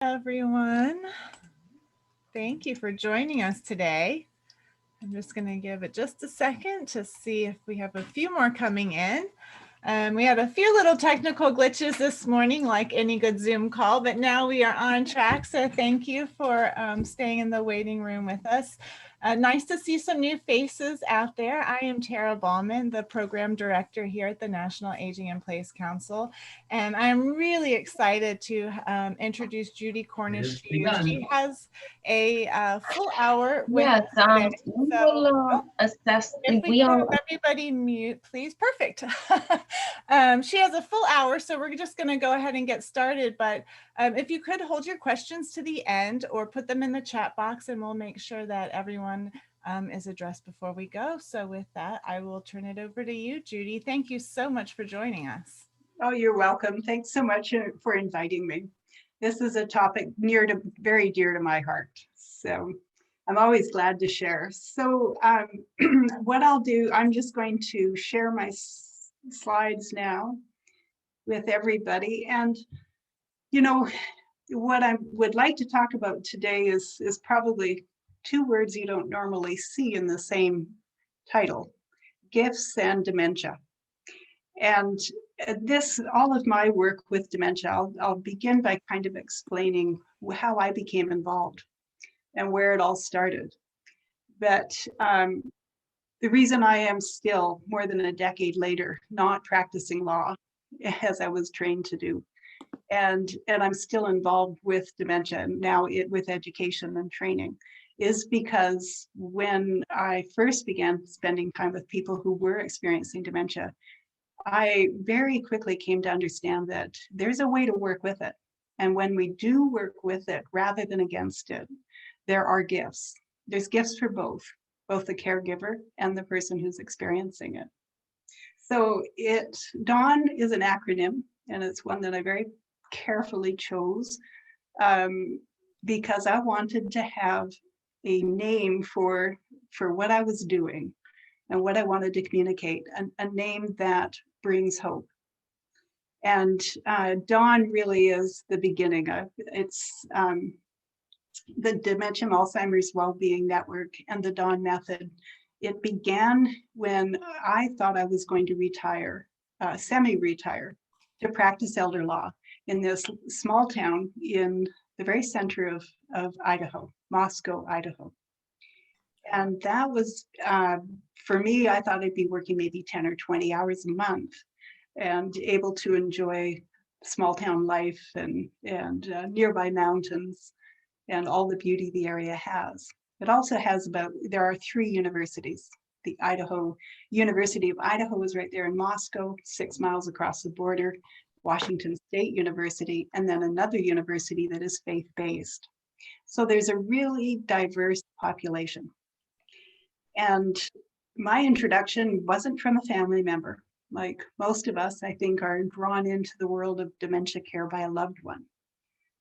Everyone. Thank you for joining us today. I'm just going to give it just a second to see if we have a few more coming in. We had a few little technical glitches this morning, like any good Zoom call, but now we are on track. So thank you for staying in the waiting room with us. Nice to see some new faces out there. I am Tara Ballman, the program director here at the National Aging in Place Council, and I am really excited to introduce Judy Cornish to you. She has a full hour with Yes, us today. we So, will assess. if we We could are have everybody mute, please. Perfect. She has a full hour, so we're just going to go ahead and get started. But if you could hold your questions to the end or put them in the chat box, and we'll make sure that everyone is addressed before we go. So with that, I will turn it over to you, Judy. Thank you so much for joining us. Oh, you're welcome. Thanks so much for inviting me. This is a topic very dear to my heart. So I'm always glad to share. So what I'll do, I'm just going to share my slides now with everybody. And, you know, what I would like to talk about today is probably two words you don't normally see in the same title: gifts and dementia. And all of my work with dementia, I'll begin by kind of explaining how I became involved and where it all started. But the reason I am still, more than a decade later, not practicing law as I was trained to do, and I'm still involved with dementia now with education and training, is because when I first began spending time with people who were experiencing dementia, I very quickly came to understand that there's a way to work with it. And when we do work with it rather than against it, there are gifts. There's gifts for both the caregiver and the person who's experiencing it. So DAWN is an acronym, and it's one that I very carefully chose because I wanted to have a name for what I was doing and what I wanted to communicate, a name that brings hope. And DAWN really is the beginning of it's the Dementia Alzheimer's Wellbeing Network and the DAWN method. It began when I thought I was going to retire, semi-retire, to practice elder law in this small town in the very center of Idaho, Moscow, Idaho. And that was, for me, I thought I'd be working maybe 10 or 20 hours a month and able to enjoy small town life and nearby mountains and all the beauty the area has. It also has there are 3 universities. The University of Idaho is right there in Moscow, 6 miles across the border, Washington State University, and then another university that is faith-based. So there's a really diverse population. And my introduction wasn't from a family member. Like most of us, I think, are drawn into the world of dementia care by a loved one.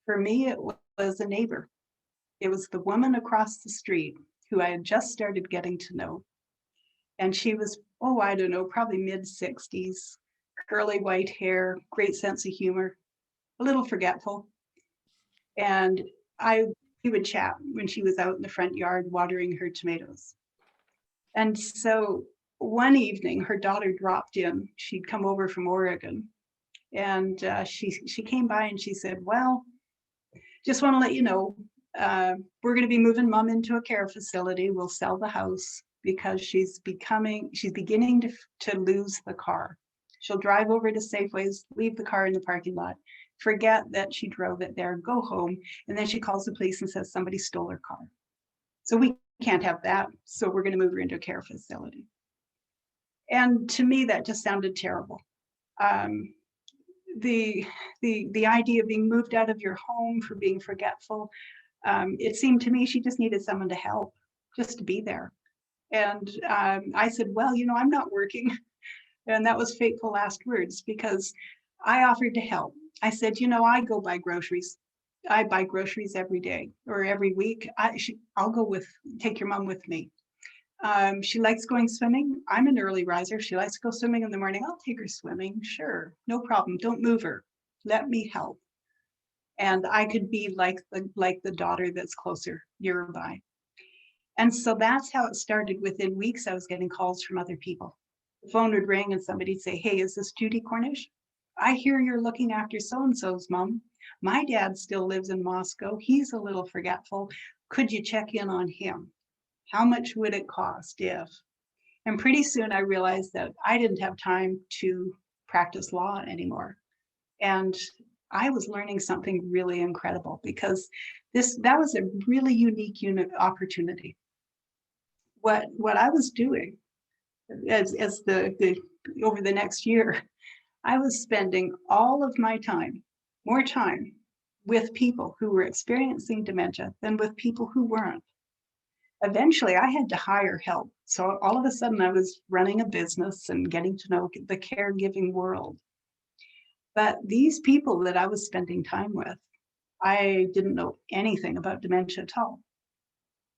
For me, it was a neighbor. It was the woman across the street who I had just started getting to know. And she was, I don't know, probably mid-60s, curly white hair, great sense of humor, a little forgetful. And we would chat when she was out in the front yard watering her tomatoes. And so one evening, her daughter dropped in. She'd come over from Oregon. And she came by and she said, well, just want to let you know, we're going to be moving Mom into a care facility. We'll sell the house because she's beginning to lose the car. She'll drive over to Safeway's, leave the car in the parking lot, forget that she drove it there, go home, and then she calls the police and says somebody stole her car. So we can't have that. So we're going to move her into a care facility. And to me, that just sounded terrible. The idea of being moved out of your home for being forgetful, it seemed to me she just needed someone to help, just to be there. And I said, well, I'm not working. And that was fateful last words because I offered to help. I said, I go buy groceries. I buy groceries every day or every week. I'll take your mom with me. She likes going swimming. I'm an early riser. She likes to go swimming in the morning. I'll take her swimming. Sure, no problem. Don't move her. Let me help. And I could be like the daughter that's closer nearby. And so that's how it started. Within weeks, I was getting calls from other people. The phone would ring and somebody'd say, "Hey, is this Judy Cornish? I hear you're looking after so-and-so's mom. My dad still lives in Moscow. He's a little forgetful. Could you check in on him? How much would it cost if?" And pretty soon I realized that I didn't have time to practice law anymore. And I was learning something really incredible because that was a really unique opportunity. What I was doing as the over the next year, I was spending all of my time, more time, with people who were experiencing dementia than with people who weren't. Eventually, I had to hire help. So all of a sudden, I was running a business and getting to know the caregiving world. But these people that I was spending time with, I didn't know anything about dementia at all.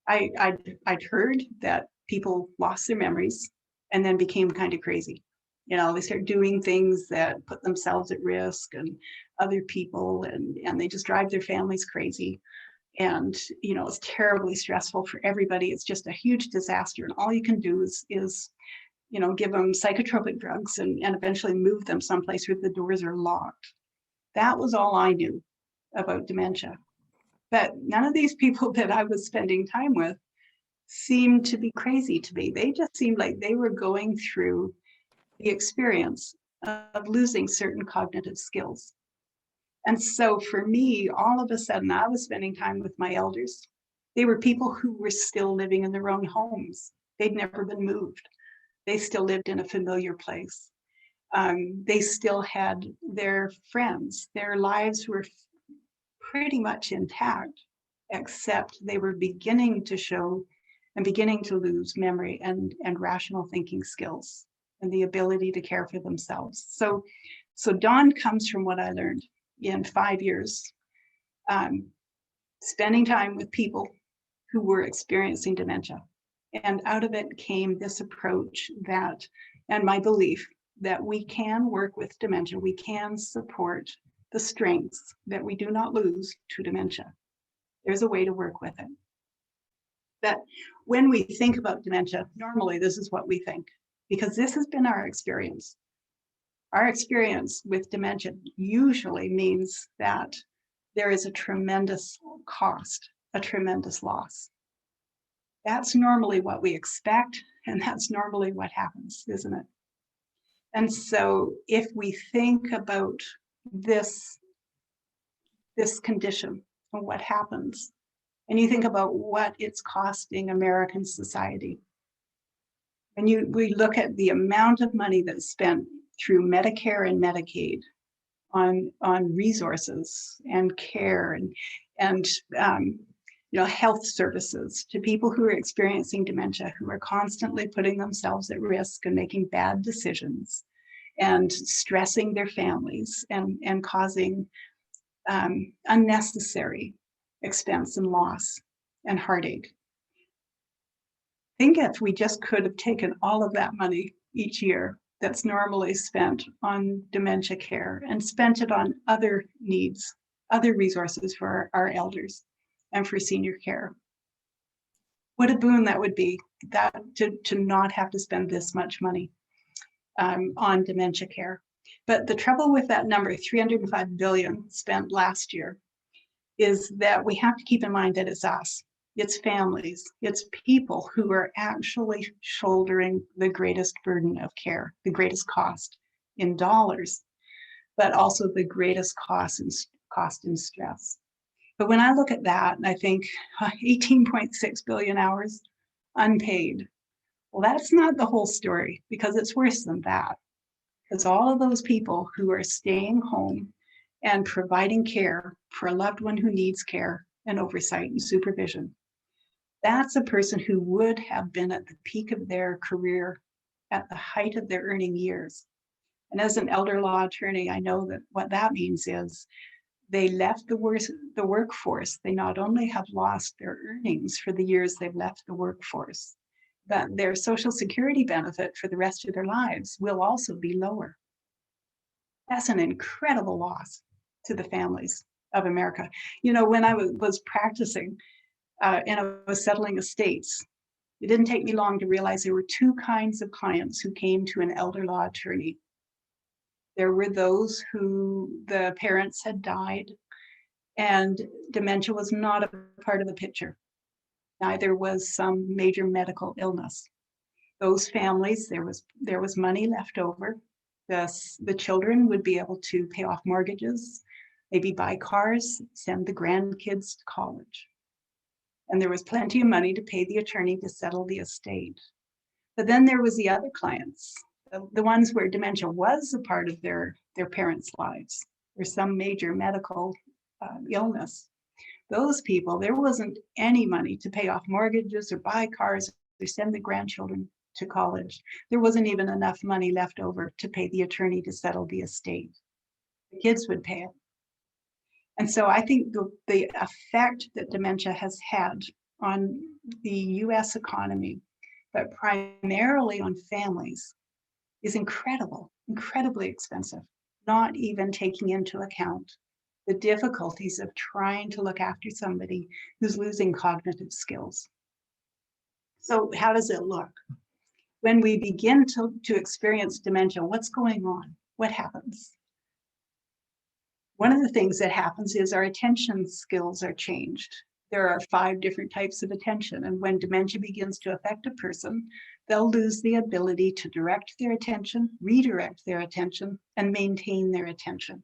I'd heard that people lost their memories and then became kind of crazy. They start doing things that put themselves at risk and other people, and they just drive their families crazy. And it's terribly stressful for everybody. It's just a huge disaster, and all you can do is give them psychotropic drugs and eventually move them someplace where the doors are locked. That was all I knew about dementia. But none of these people that I was spending time with seemed to be crazy to me. They just seemed like they were going through the experience of losing certain cognitive skills. And so for me, all of a sudden, I was spending time with my elders. They were people who were still living in their own homes. They'd never been moved. They still lived in a familiar place. They still had their friends. Their lives were pretty much intact, except they were beginning to show and beginning to lose memory and rational thinking skills and the ability to care for themselves. So Dawn comes from what I learned in 5 years, spending time with people who were experiencing dementia. And out of it came this approach and my belief that we can work with dementia, we can support the strengths that we do not lose to dementia. There's a way to work with it. That when we think about dementia, normally this is what we think, because this has been our experience. Our experience with dementia usually means that there is a tremendous cost, a tremendous loss. That's normally what we expect, and that's normally what happens, isn't it? And so if we think about this condition and what happens, and you think about what it's costing American society, and we look at the amount of money that's spent through Medicare and Medicaid on resources and care and health services to people who are experiencing dementia, who are constantly putting themselves at risk and making bad decisions and stressing their families and causing unnecessary expense and loss and heartache. Think if we just could have taken all of that money each year that's normally spent on dementia care and spent it on other needs, other resources for our elders and for senior care. What a boon that would be, that to not have to spend this much money on dementia care. But the trouble with that number, 305 billion spent last year, is that we have to keep in mind that it's us, it's families, it's people who are actually shouldering the greatest burden of care, the greatest cost in dollars, but also the greatest cost in stress. But when I look at that and I think 18.6 billion hours unpaid, well, that's not the whole story, because it's worse than that. Because all of those people who are staying home and providing care for a loved one who needs care and oversight and supervision, that's a person who would have been at the peak of their career, at the height of their earning years. And as an elder law attorney, I know that what that means is they left the workforce. They not only have lost their earnings for the years they've left the workforce, but their Social Security benefit for the rest of their lives will also be lower. That's an incredible loss to the families of America. You know, when I was practicing and I was settling estates, it didn't take me long to realize there were two kinds of clients who came to an elder law attorney. There were those who the parents had died and dementia was not a part of the picture. Neither was some major medical illness. Those families, there was money left over. The children would be able to pay off mortgages, maybe buy cars, send the grandkids to college. And there was plenty of money to pay the attorney to settle the estate. But then there was the other clients, the ones where dementia was a part of their parents' lives, or some major medical illness. Those people, there wasn't any money to pay off mortgages or buy cars or send the grandchildren to college. There wasn't even enough money left over to pay the attorney to settle the estate. The kids would pay it. And so I think the effect that dementia has had on the US economy, but primarily on families, is incredible, incredibly expensive, not even taking into account the difficulties of trying to look after somebody who's losing cognitive skills. So how does it look? When we begin to experience dementia, what's going on? What happens? One of the things that happens is our attention skills are changed. There are 5 different types of attention, and when dementia begins to affect a person, they'll lose the ability to direct their attention, redirect their attention, and maintain their attention.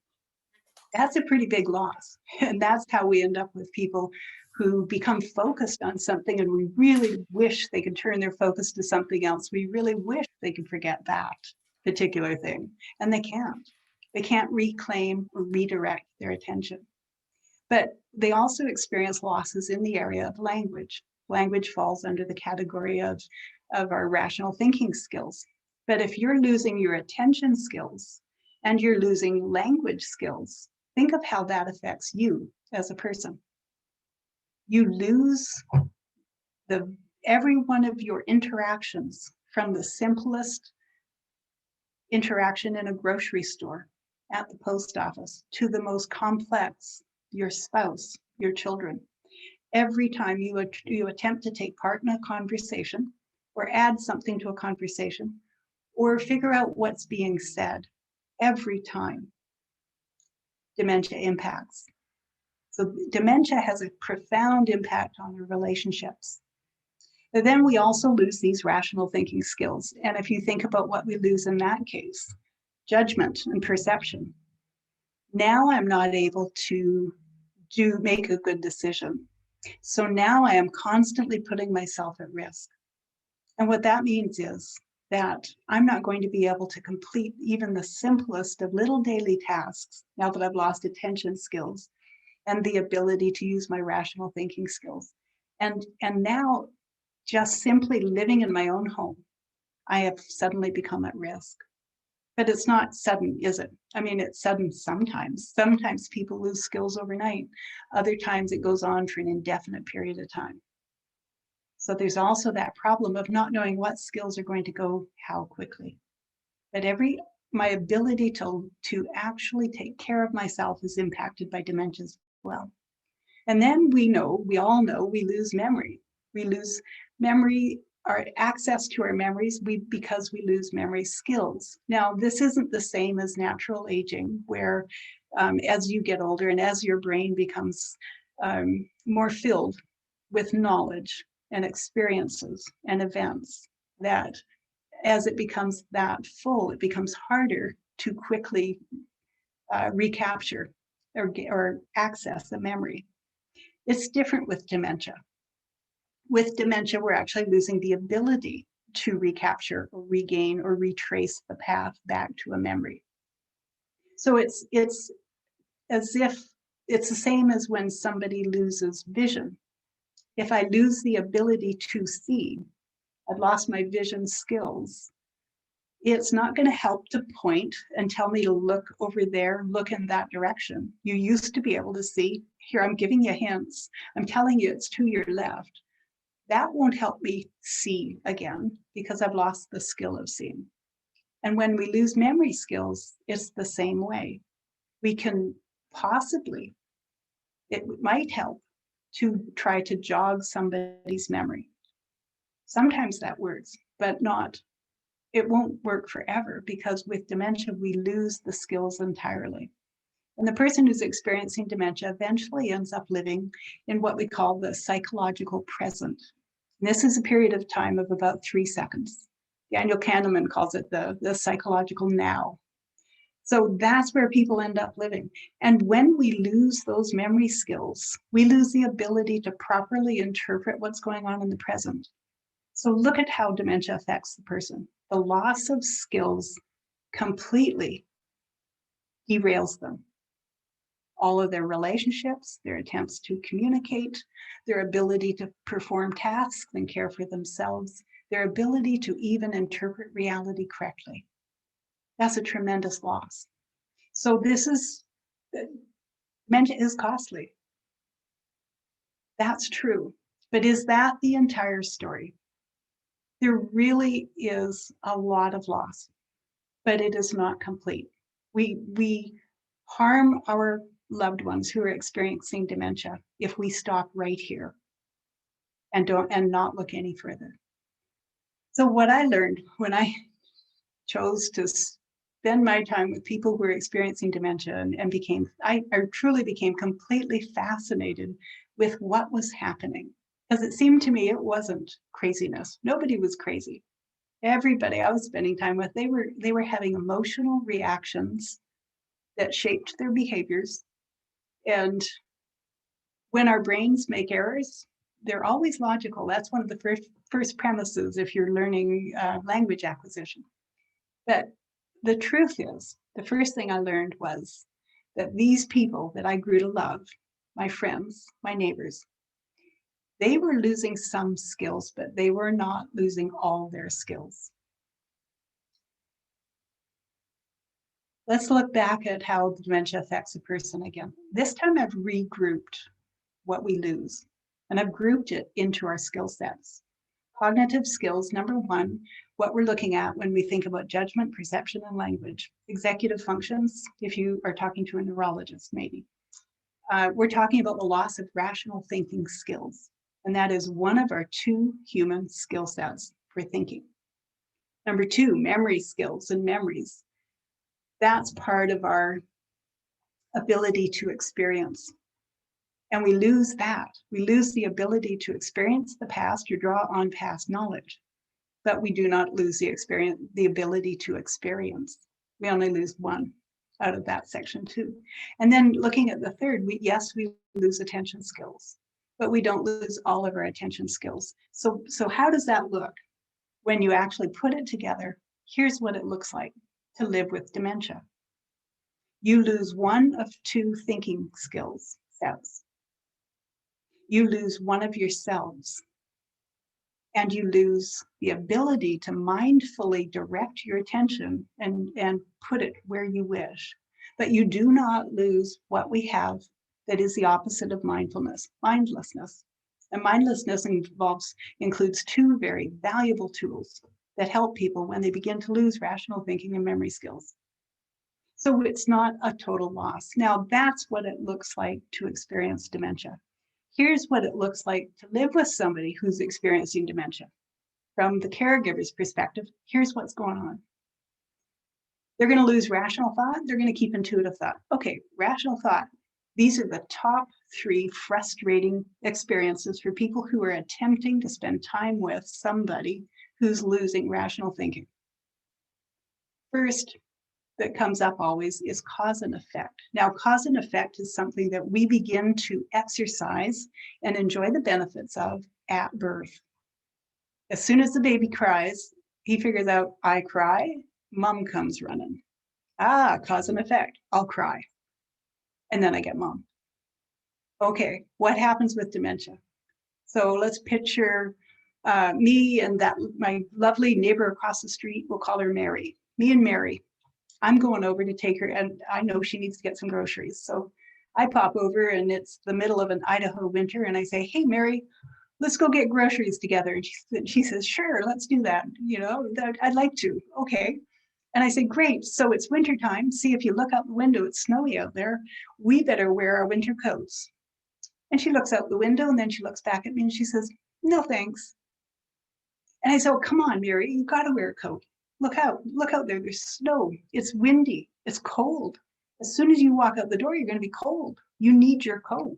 That's a pretty big loss. And that's how we end up with people who become focused on something and we really wish they could turn their focus to something else. We really wish they could forget that particular thing, and they can't. They can't reclaim or redirect their attention. But they also experience losses in the area of language. Language falls under the category of our rational thinking skills. But if you're losing your attention skills and you're losing language skills, think of how that affects you as a person. You lose every one of your interactions, from the simplest interaction in a grocery store, at the post office, to the most complex, your spouse, your children. Every time you attempt to take part in a conversation or add something to a conversation or figure out what's being said, every time dementia impacts. So dementia has a profound impact on our relationships. But then we also lose these rational thinking skills. And if you think about what we lose in that case, judgment and perception. Now I'm not able to make a good decision. So now I am constantly putting myself at risk. And what that means is that I'm not going to be able to complete even the simplest of little daily tasks now that I've lost attention skills and the ability to use my rational thinking skills. And now, just simply living in my own home, I have suddenly become at risk. But it's not sudden, is it? I mean, it's sudden sometimes. Sometimes people lose skills overnight. Other times it goes on for an indefinite period of time. So there's also that problem of not knowing what skills are going to go how quickly. But my ability to actually take care of myself is impacted by dementia as well. And then we all know we lose memory. We lose memory, our access to our memories, because we lose memory skills. Now, this isn't the same as natural aging, where as you get older and as your brain becomes more filled with knowledge and experiences and events, that as it becomes that full, it becomes harder to quickly recapture or access the memory. It's different with dementia. With dementia, we're actually losing the ability to recapture or regain or retrace the path back to a memory. So it's as if it's the same as when somebody loses vision. If I lose the ability to see, I've lost my vision skills, it's not going to help to point and tell me to look over there, look in that direction. You used to be able to see. Here, I'm giving you hints. I'm telling you it's to your left. That won't help me see again because I've lost the skill of seeing. And when we lose memory skills, it's the same way. We can possibly it might help to try to jog somebody's memory. Sometimes that works, but it won't work forever, because with dementia, we lose the skills entirely. And the person who's experiencing dementia eventually ends up living in what we call the psychological present. And this is a period of time of about 3 seconds. Daniel Kahneman calls it the psychological now. So that's where people end up living. And when we lose those memory skills, we lose the ability to properly interpret what's going on in the present. So look at how dementia affects the person. The loss of skills completely derails them. All of their relationships, their attempts to communicate, their ability to perform tasks and care for themselves, their ability to even interpret reality correctly. That's a tremendous loss. So dementia is costly. That's true. But is that the entire story? There really is a lot of loss, but it is not complete. We harm our loved ones who are experiencing dementia if we stop right here and not look any further. So what I learned when I chose to spend my time with people who are experiencing dementia and I truly became completely fascinated with what was happening, because it seemed to me it wasn't craziness. Nobody was crazy. Everybody I was spending time with, they were having emotional reactions that shaped their behaviors. And when our brains make errors, they're always logical. That's one of the first premises if you're learning language acquisition. But the truth is, the first thing I learned was that these people that I grew to love, my friends, my neighbors, they were losing some skills, but they were not losing all their skills. Let's look back at how dementia affects a person again. This time I've regrouped what we lose, and I've grouped it into our skill sets. Cognitive skills, number one, what we're looking at when we think about judgment, perception, and language. Executive functions, if you are talking to a neurologist, maybe. We're talking about the loss of rational thinking skills, and that is one of our 2 human skill sets for thinking. Number 2, memory skills and memories. That's part of our ability to experience. And we lose that. We lose the ability to experience the past or draw on past knowledge, but we do not lose the ability to experience. We only lose one out of that section 2. And then looking at the third, we lose attention skills, but we don't lose all of our attention skills. So how does that look when you actually put it together? Here's what it looks like to live with dementia. You lose one of 2 thinking skills sets. You lose one of yourselves, and you lose the ability to mindfully direct your attention and put it where you wish. But you do not lose what we have that is the opposite of mindfulness, mindlessness. And mindlessness includes 2 very valuable tools that help people when they begin to lose rational thinking and memory skills. So it's not a total loss. Now, that's what it looks like to experience dementia. Here's what it looks like to live with somebody who's experiencing dementia. From the caregiver's perspective, here's what's going on. They're going to lose rational thought. They're going to keep intuitive thought. Okay, rational thought. These are the top 3 frustrating experiences for people who are attempting to spend time with somebody who's losing rational thinking. First, that comes up always is cause and effect. Now, cause and effect is something that we begin to exercise and enjoy the benefits of at birth. As soon as the baby cries, he figures out, I cry, mom comes running. Cause and effect, I'll cry. And then I get mom. Okay, what happens with dementia? So let's picture me and my lovely neighbor across the street, we'll call her Mary. Me and Mary. I'm going over to take her, and I know she needs to get some groceries. So I pop over, and it's the middle of an Idaho winter, and I say, hey, Mary, let's go get groceries together. And she says, sure, let's do that. I'd like to. Okay. And I say, great. So it's wintertime. See, if you look out the window, it's snowy out there. We better wear our winter coats. And she looks out the window and then she looks back at me and she says, no, thanks. And I said, oh, come on, Mary, you got to wear a coat. Look out there. There's snow. It's windy. It's cold. As soon as you walk out the door, you're going to be cold. You need your coat.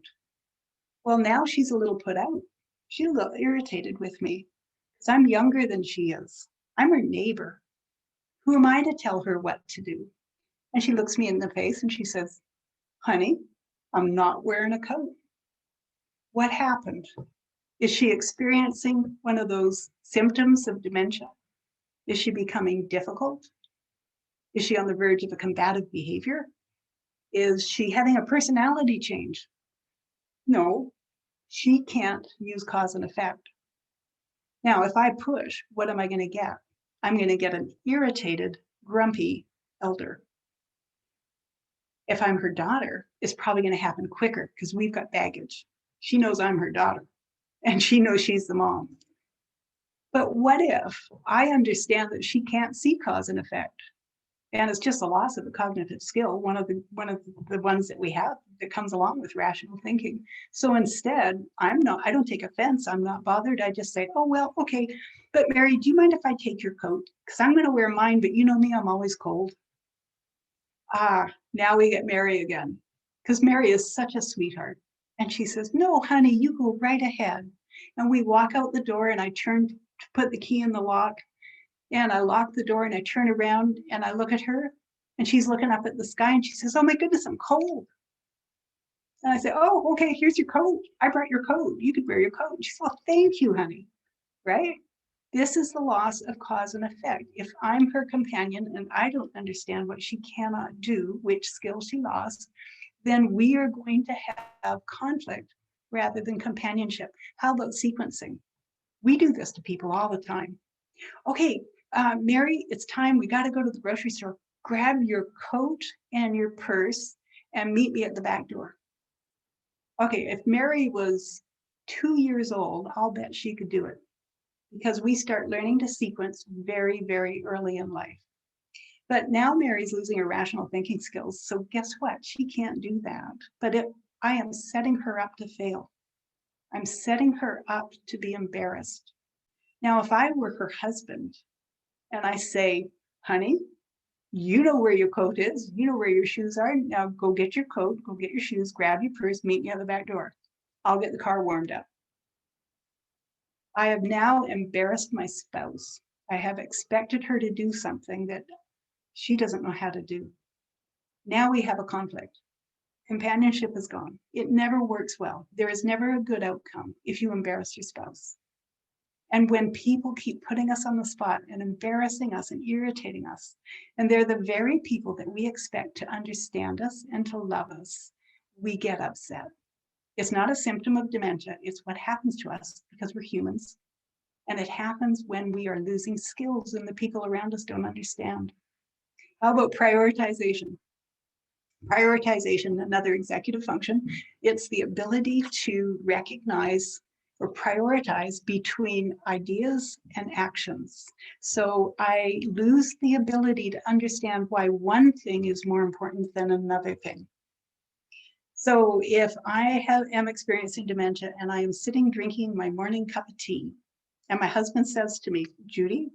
Well, now she's a little put out. She's a little irritated with me because I'm younger than she is. I'm her neighbor. Who am I to tell her what to do? And she looks me in the face and she says, honey, I'm not wearing a coat. What happened? Is she experiencing one of those symptoms of dementia? Is she becoming difficult? Is she on the verge of a combative behavior? Is she having a personality change? No, she can't use cause and effect. Now, if I push, what am I going to get? I'm going to get an irritated, grumpy elder. If I'm her daughter, it's probably going to happen quicker because we've got baggage. She knows I'm her daughter and she knows she's the mom. But what if I understand that she can't see cause and effect? And it's just a loss of a cognitive skill, one of the ones that we have that comes along with rational thinking. So instead, I don't take offense. I'm not bothered. I just say, oh, well, okay. But Mary, do you mind if I take your coat? Because I'm going to wear mine, but you know me, I'm always cold. Now we get Mary again, because Mary is such a sweetheart. And she says, no, honey, you go right ahead. And we walk out the door and I turn to put the key in the lock. And I lock the door and I turn around and I look at her and she's looking up at the sky and she says, oh my goodness, I'm cold. And I say, oh, okay, here's your coat. I brought your coat. You could wear your coat. And she says, well, thank you, honey. Right? This is the loss of cause and effect. If I'm her companion and I don't understand what she cannot do, which skill she lost, then we are going to have conflict rather than companionship. How about sequencing? We do this to people all the time. Okay, Mary, it's time. We got to go to the grocery store. Grab your coat and your purse and meet me at the back door. Okay, if Mary was 2 years old, I'll bet she could do it because we start learning to sequence very, very early in life. But now Mary's losing her rational thinking skills. So guess what? She can't do that. But I am setting her up to fail. I'm setting her up to be embarrassed. Now, if I were her husband and I say, honey, you know where your coat is, you know where your shoes are. Now go get your coat, go get your shoes, grab your purse, meet me at the back door. I'll get the car warmed up. I have now embarrassed my spouse. I have expected her to do something that she doesn't know how to do. Now we have a conflict. Companionship is gone. It never works well. There is never a good outcome if you embarrass your spouse. And when people keep putting us on the spot and embarrassing us and irritating us, and they're the very people that we expect to understand us and to love us, we get upset. It's not a symptom of dementia. It's what happens to us because we're humans. And it happens when we are losing skills and the people around us don't understand. How about prioritization? Prioritization, another executive function, it's the ability to recognize or prioritize between ideas and actions. So I lose the ability to understand why one thing is more important than another thing. So if I am experiencing dementia and I am sitting drinking my morning cup of tea, and my husband says to me, Judy,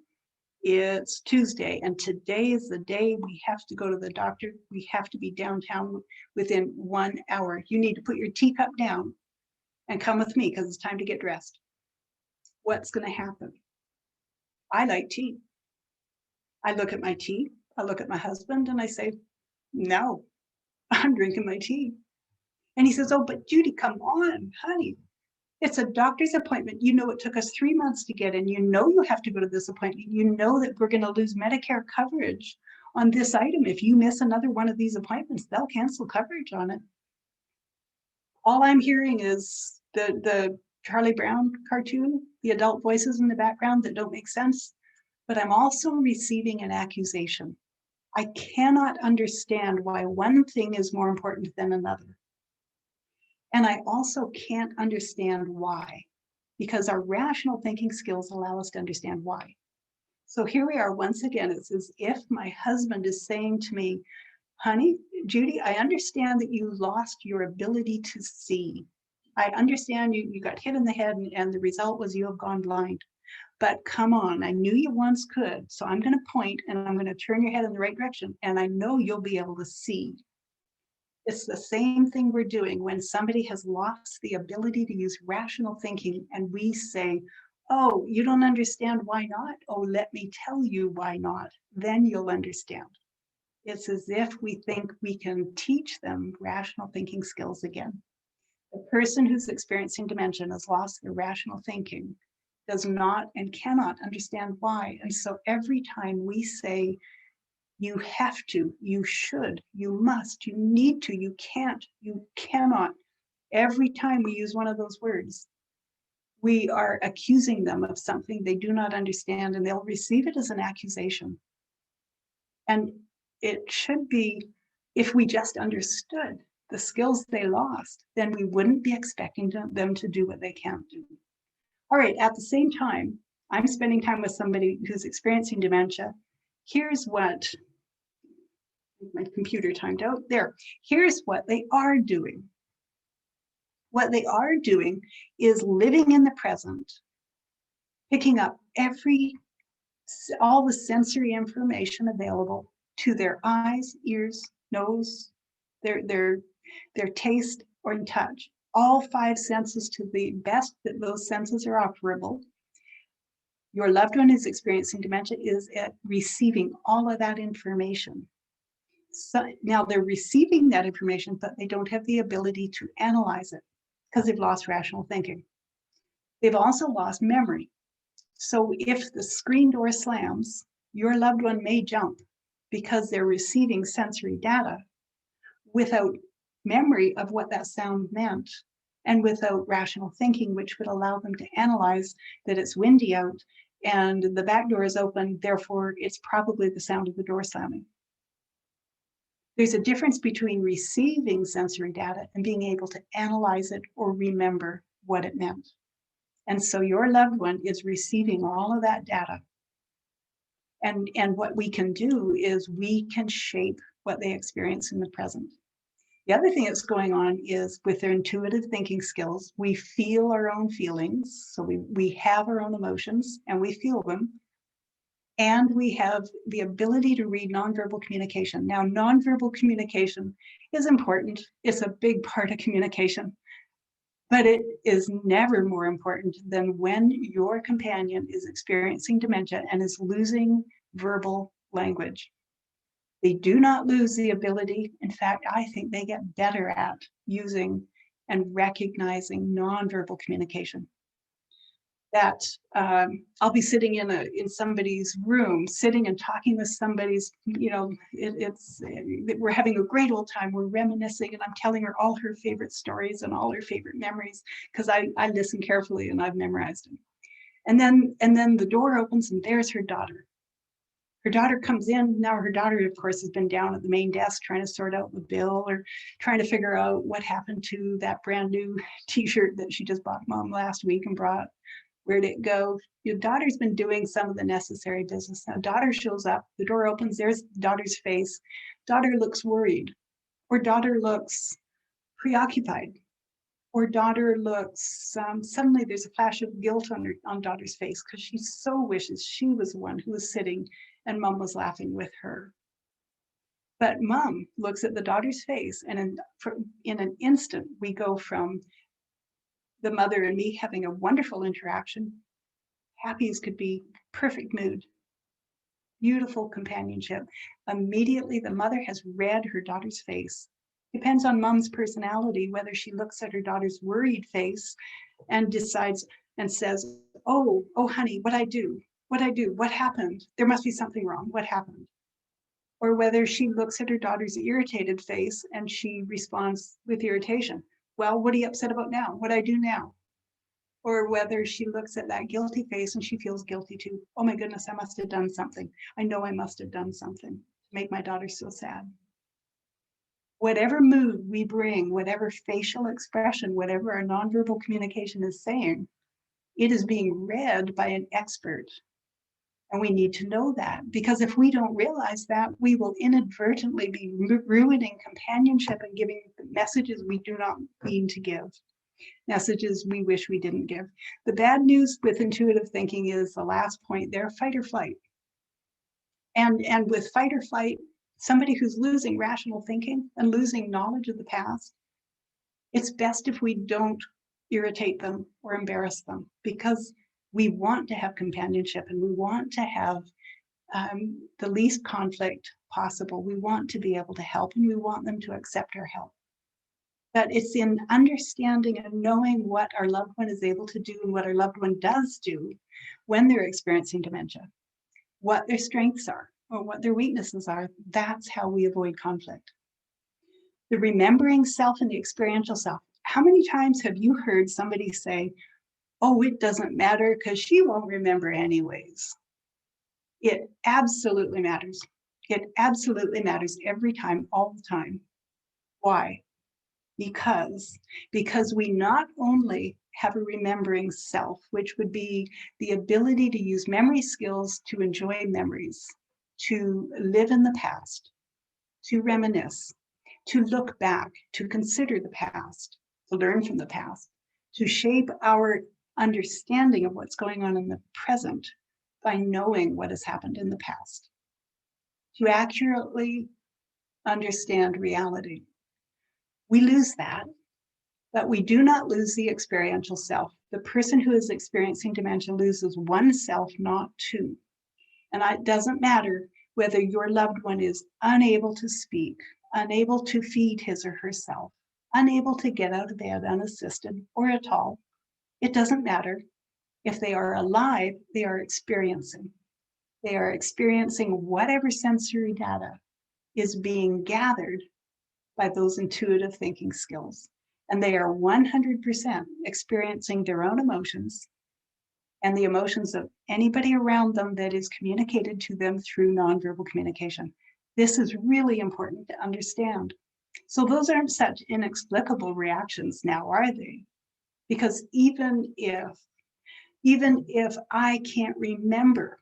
it's Tuesday, and today is the day we have to go to the doctor. We have to be downtown within 1 hour. You need to put your teacup down and come with me because it's time to get dressed. What's going to happen? I like tea. I look at my tea. I look at my husband and I say, no, I'm drinking my tea. And he says, oh, but Judy, come on, honey. It's a doctor's appointment. You know, it took us 3 months to get in. You know, you have to go to this appointment. You know that we're going to lose Medicare coverage on this item. If you miss another one of these appointments, they'll cancel coverage on it. All I'm hearing is the Charlie Brown cartoon, the adult voices in the background that don't make sense. But I'm also receiving an accusation. I cannot understand why one thing is more important than another. And I also can't understand why, because our rational thinking skills allow us to understand why. So here we are once again. It's as if my husband is saying to me, honey, Judy, I understand that you lost your ability to see. I understand you got hit in the head and the result was you have gone blind. But come on, I knew you once could. So I'm going to point and I'm going to turn your head in the right direction. And I know you'll be able to see. It's the same thing we're doing when somebody has lost the ability to use rational thinking and we say, oh, you don't understand, why not? Oh, let me tell you why not. Then you'll understand. It's as if we think we can teach them rational thinking skills again. The person who's experiencing dementia has lost their rational thinking, does not and cannot understand why. And so every time we say, you have to, you should, you must, you need to, you can't, you cannot, every time we use one of those words, we are accusing them of something they do not understand, and they'll receive it as an accusation. And it should be, if we just understood the skills they lost, then we wouldn't be expecting them to do what they can't do. All right, at the same time, I'm spending time with somebody who's experiencing dementia. Here's what, my computer timed out there. Here's what they are doing. What they are doing is living in the present, picking up all the sensory information available to their eyes, ears, nose, their taste or touch, all 5 senses to the best that those senses are operable. Your loved one who's experiencing dementia is at receiving all of that information. So now they're receiving that information, but they don't have the ability to analyze it because they've lost rational thinking. They've also lost memory. So if the screen door slams, your loved one may jump because they're receiving sensory data without memory of what that sound meant and without rational thinking, which would allow them to analyze that it's windy out and the back door is open, therefore it's probably the sound of the door slamming. There's a difference between receiving sensory data and being able to analyze it or remember what it meant. And so your loved one is receiving all of that data. And what we can do is we can shape what they experience in the present. The other thing that's going on is with their intuitive thinking skills, we feel our own feelings. So we have our own emotions and we feel them. And we have the ability to read nonverbal communication. Now, nonverbal communication is important. It's a big part of communication. But it is never more important than when your companion is experiencing dementia and is losing verbal language. They do not lose the ability. In fact, I think they get better at using and recognizing nonverbal communication. That I'll be sitting in somebody's room, sitting and talking with somebody's, we're having a great old time, we're reminiscing, and I'm telling her all her favorite stories and all her favorite memories, because I listen carefully and I've memorized them. And then the door opens and there's her daughter. Her daughter comes in. Now her daughter, of course, has been down at the main desk trying to sort out the bill or trying to figure out what happened to that brand new t-shirt that she just bought Mom last week and brought. Where'd it go? Your daughter's been doing some of the necessary business. Now daughter shows up, the door opens, there's daughter's face. Daughter looks worried, or daughter looks preoccupied, or daughter looks, suddenly there's a flash of guilt on daughter's face because she so wishes she was the one who was sitting and Mom was laughing with her. But Mom looks at the daughter's face, and in an instant, we go from the mother and me having a wonderful interaction, happy as could be, perfect mood, beautiful companionship. Immediately, the mother has read her daughter's face. Depends on Mom's personality, whether she looks at her daughter's worried face and decides and says, oh, honey, what'd I do? What happened? There must be something wrong. What happened? Or whether she looks at her daughter's irritated face and she responds with irritation. Well, what are you upset about now? What'd I do now? Or whether she looks at that guilty face and she feels guilty too. Oh my goodness, I must have done something. I know I must have done something to make my daughter so sad. Whatever mood we bring, whatever facial expression, whatever our nonverbal communication is saying, it is being read by an expert. And we need to know that, because if we don't realize that, we will inadvertently be ruining companionship and giving the messages we do not mean to give. messages we wish we didn't give. The bad news with intuitive thinking is the last point there, fight or flight. And with fight or flight, somebody who's losing rational thinking and losing knowledge of the past, it's best if we don't irritate them or embarrass them, because we want to have companionship and we want to have the least conflict possible. We want to be able to help and we want them to accept our help. But it's in understanding and knowing what our loved one is able to do and what our loved one does do when they're experiencing dementia, what their strengths are or what their weaknesses are. That's how we avoid conflict. The remembering self and the experiential self. How many times have you heard somebody say, oh, it doesn't matter because she won't remember anyways? It absolutely matters. It absolutely matters every time, all the time. Why? Because we not only have a remembering self, which would be the ability to use memory skills to enjoy memories, to live in the past, to reminisce, to look back, to consider the past, to learn from the past, to shape our understanding of what's going on in the present by knowing what has happened in the past, to accurately understand reality. We lose that, but we do not lose the experiential self. The person who is experiencing dementia loses one self, not two. And it doesn't matter whether your loved one is unable to speak, unable to feed his or herself, unable to get out of bed unassisted or at all. It doesn't matter. If they are alive, they are experiencing. They are experiencing whatever sensory data is being gathered by those intuitive thinking skills. And they are 100% experiencing their own emotions and the emotions of anybody around them that is communicated to them through nonverbal communication. This is really important to understand. So those aren't such inexplicable reactions now, are they? Because even if I can't remember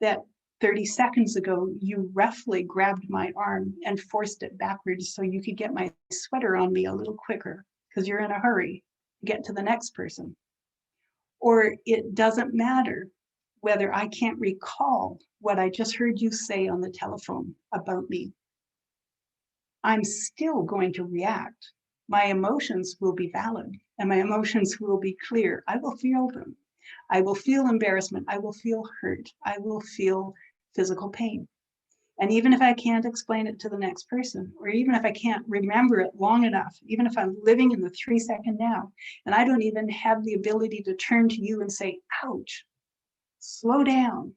that 30 seconds ago, you roughly grabbed my arm and forced it backwards so you could get my sweater on me a little quicker because you're in a hurry to get to the next person. Or it doesn't matter whether I can't recall what I just heard you say on the telephone about me. I'm still going to react. My emotions will be valid and my emotions will be clear. I will feel them. I will feel embarrassment. I will feel hurt. I will feel physical pain. And even if I can't explain it to the next person, or even if I can't remember it long enough, even if I'm living in the 3-second now, and I don't even have the ability to turn to you and say, ouch, slow down.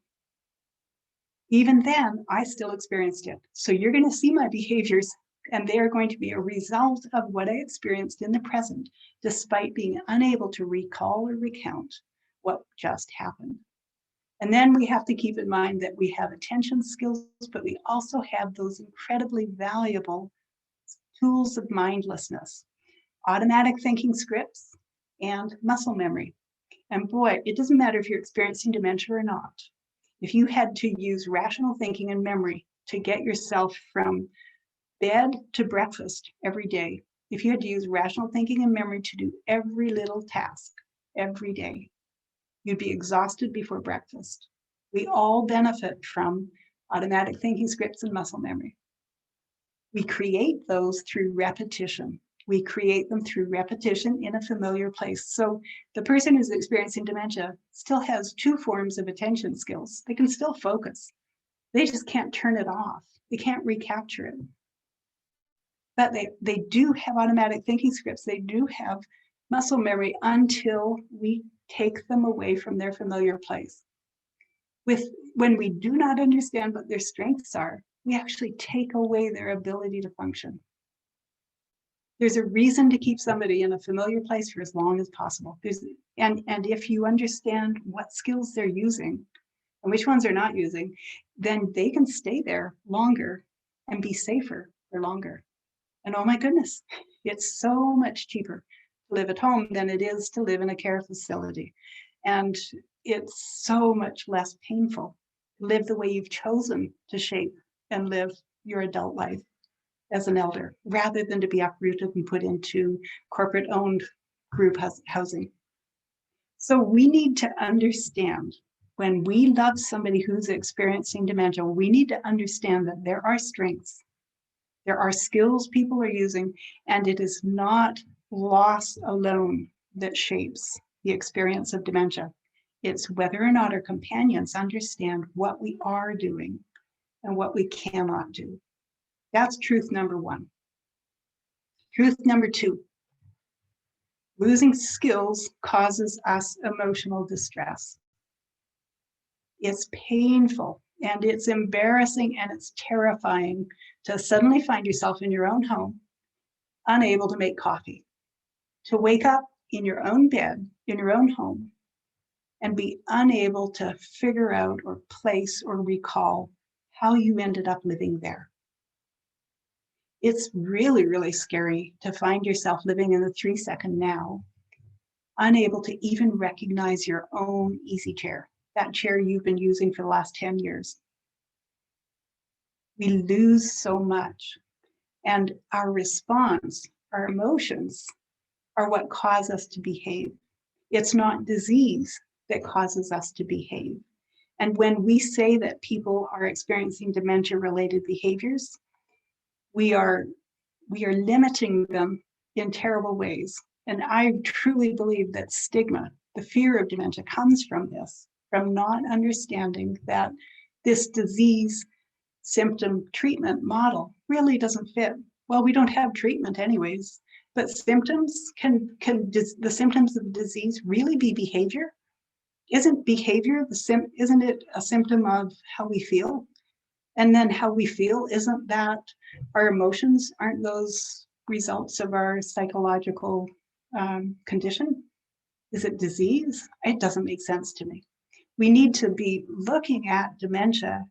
Even then, I still experienced it. So you're going to see my behaviors, and they are going to be a result of what I experienced in the present, despite being unable to recall or recount what just happened. And then we have to keep in mind that we have attention skills, but we also have those incredibly valuable tools of mindlessness, automatic thinking scripts, and muscle memory. And boy, it doesn't matter if you're experiencing dementia or not. If you had to use rational thinking and memory to get yourself from bed to breakfast every day, if you had to use rational thinking and memory to do every little task every day, you'd be exhausted before breakfast. We all benefit from automatic thinking scripts and muscle memory. We create those through repetition. We create them through repetition in a familiar place. So the person who's experiencing dementia still has 2 forms of attention skills. They can still focus. They just can't turn it off. They can't recapture it. But they do have automatic thinking scripts. They do have muscle memory until we take them away from their familiar place. When we do not understand what their strengths are, we actually take away their ability to function. There's a reason to keep somebody in a familiar place for as long as possible. And if you understand what skills they're using and which ones they're not using, then they can stay there longer and be safer for longer. And oh my goodness, it's so much cheaper to live at home than it is to live in a care facility. And it's so much less painful to live the way you've chosen to shape and live your adult life as an elder, rather than to be uprooted and put into corporate-owned group housing. So we need to understand, when we love somebody who's experiencing dementia, we need to understand that there are strengths, there are skills people are using, and it is not loss alone that shapes the experience of dementia. It's whether or not our companions understand what we are doing and what we cannot do. That's truth number one. Truth number two, losing skills causes us emotional distress. It's painful and it's embarrassing and it's terrifying to suddenly find yourself in your own home, unable to make coffee, to wake up in your own bed, in your own home, and be unable to figure out or place or recall how you ended up living there. It's really, really scary to find yourself living in the 3-second now, unable to even recognize your own easy chair, that chair you've been using for the last 10 years. We lose so much, and our response, our emotions, are what cause us to behave. It's not disease that causes us to behave. And when we say that people are experiencing dementia-related behaviors, we are limiting them in terrible ways. And I truly believe that stigma, the fear of dementia, comes from this, from not understanding that this disease symptom treatment model really doesn't fit. Well, we don't have treatment anyways, but symptoms the symptoms of disease really be behavior? Isn't behavior isn't it a symptom of how we feel? And then how we feel, isn't that our emotions? Aren't those results of our psychological condition? Is it disease? It doesn't make sense to me. We need to be looking at dementia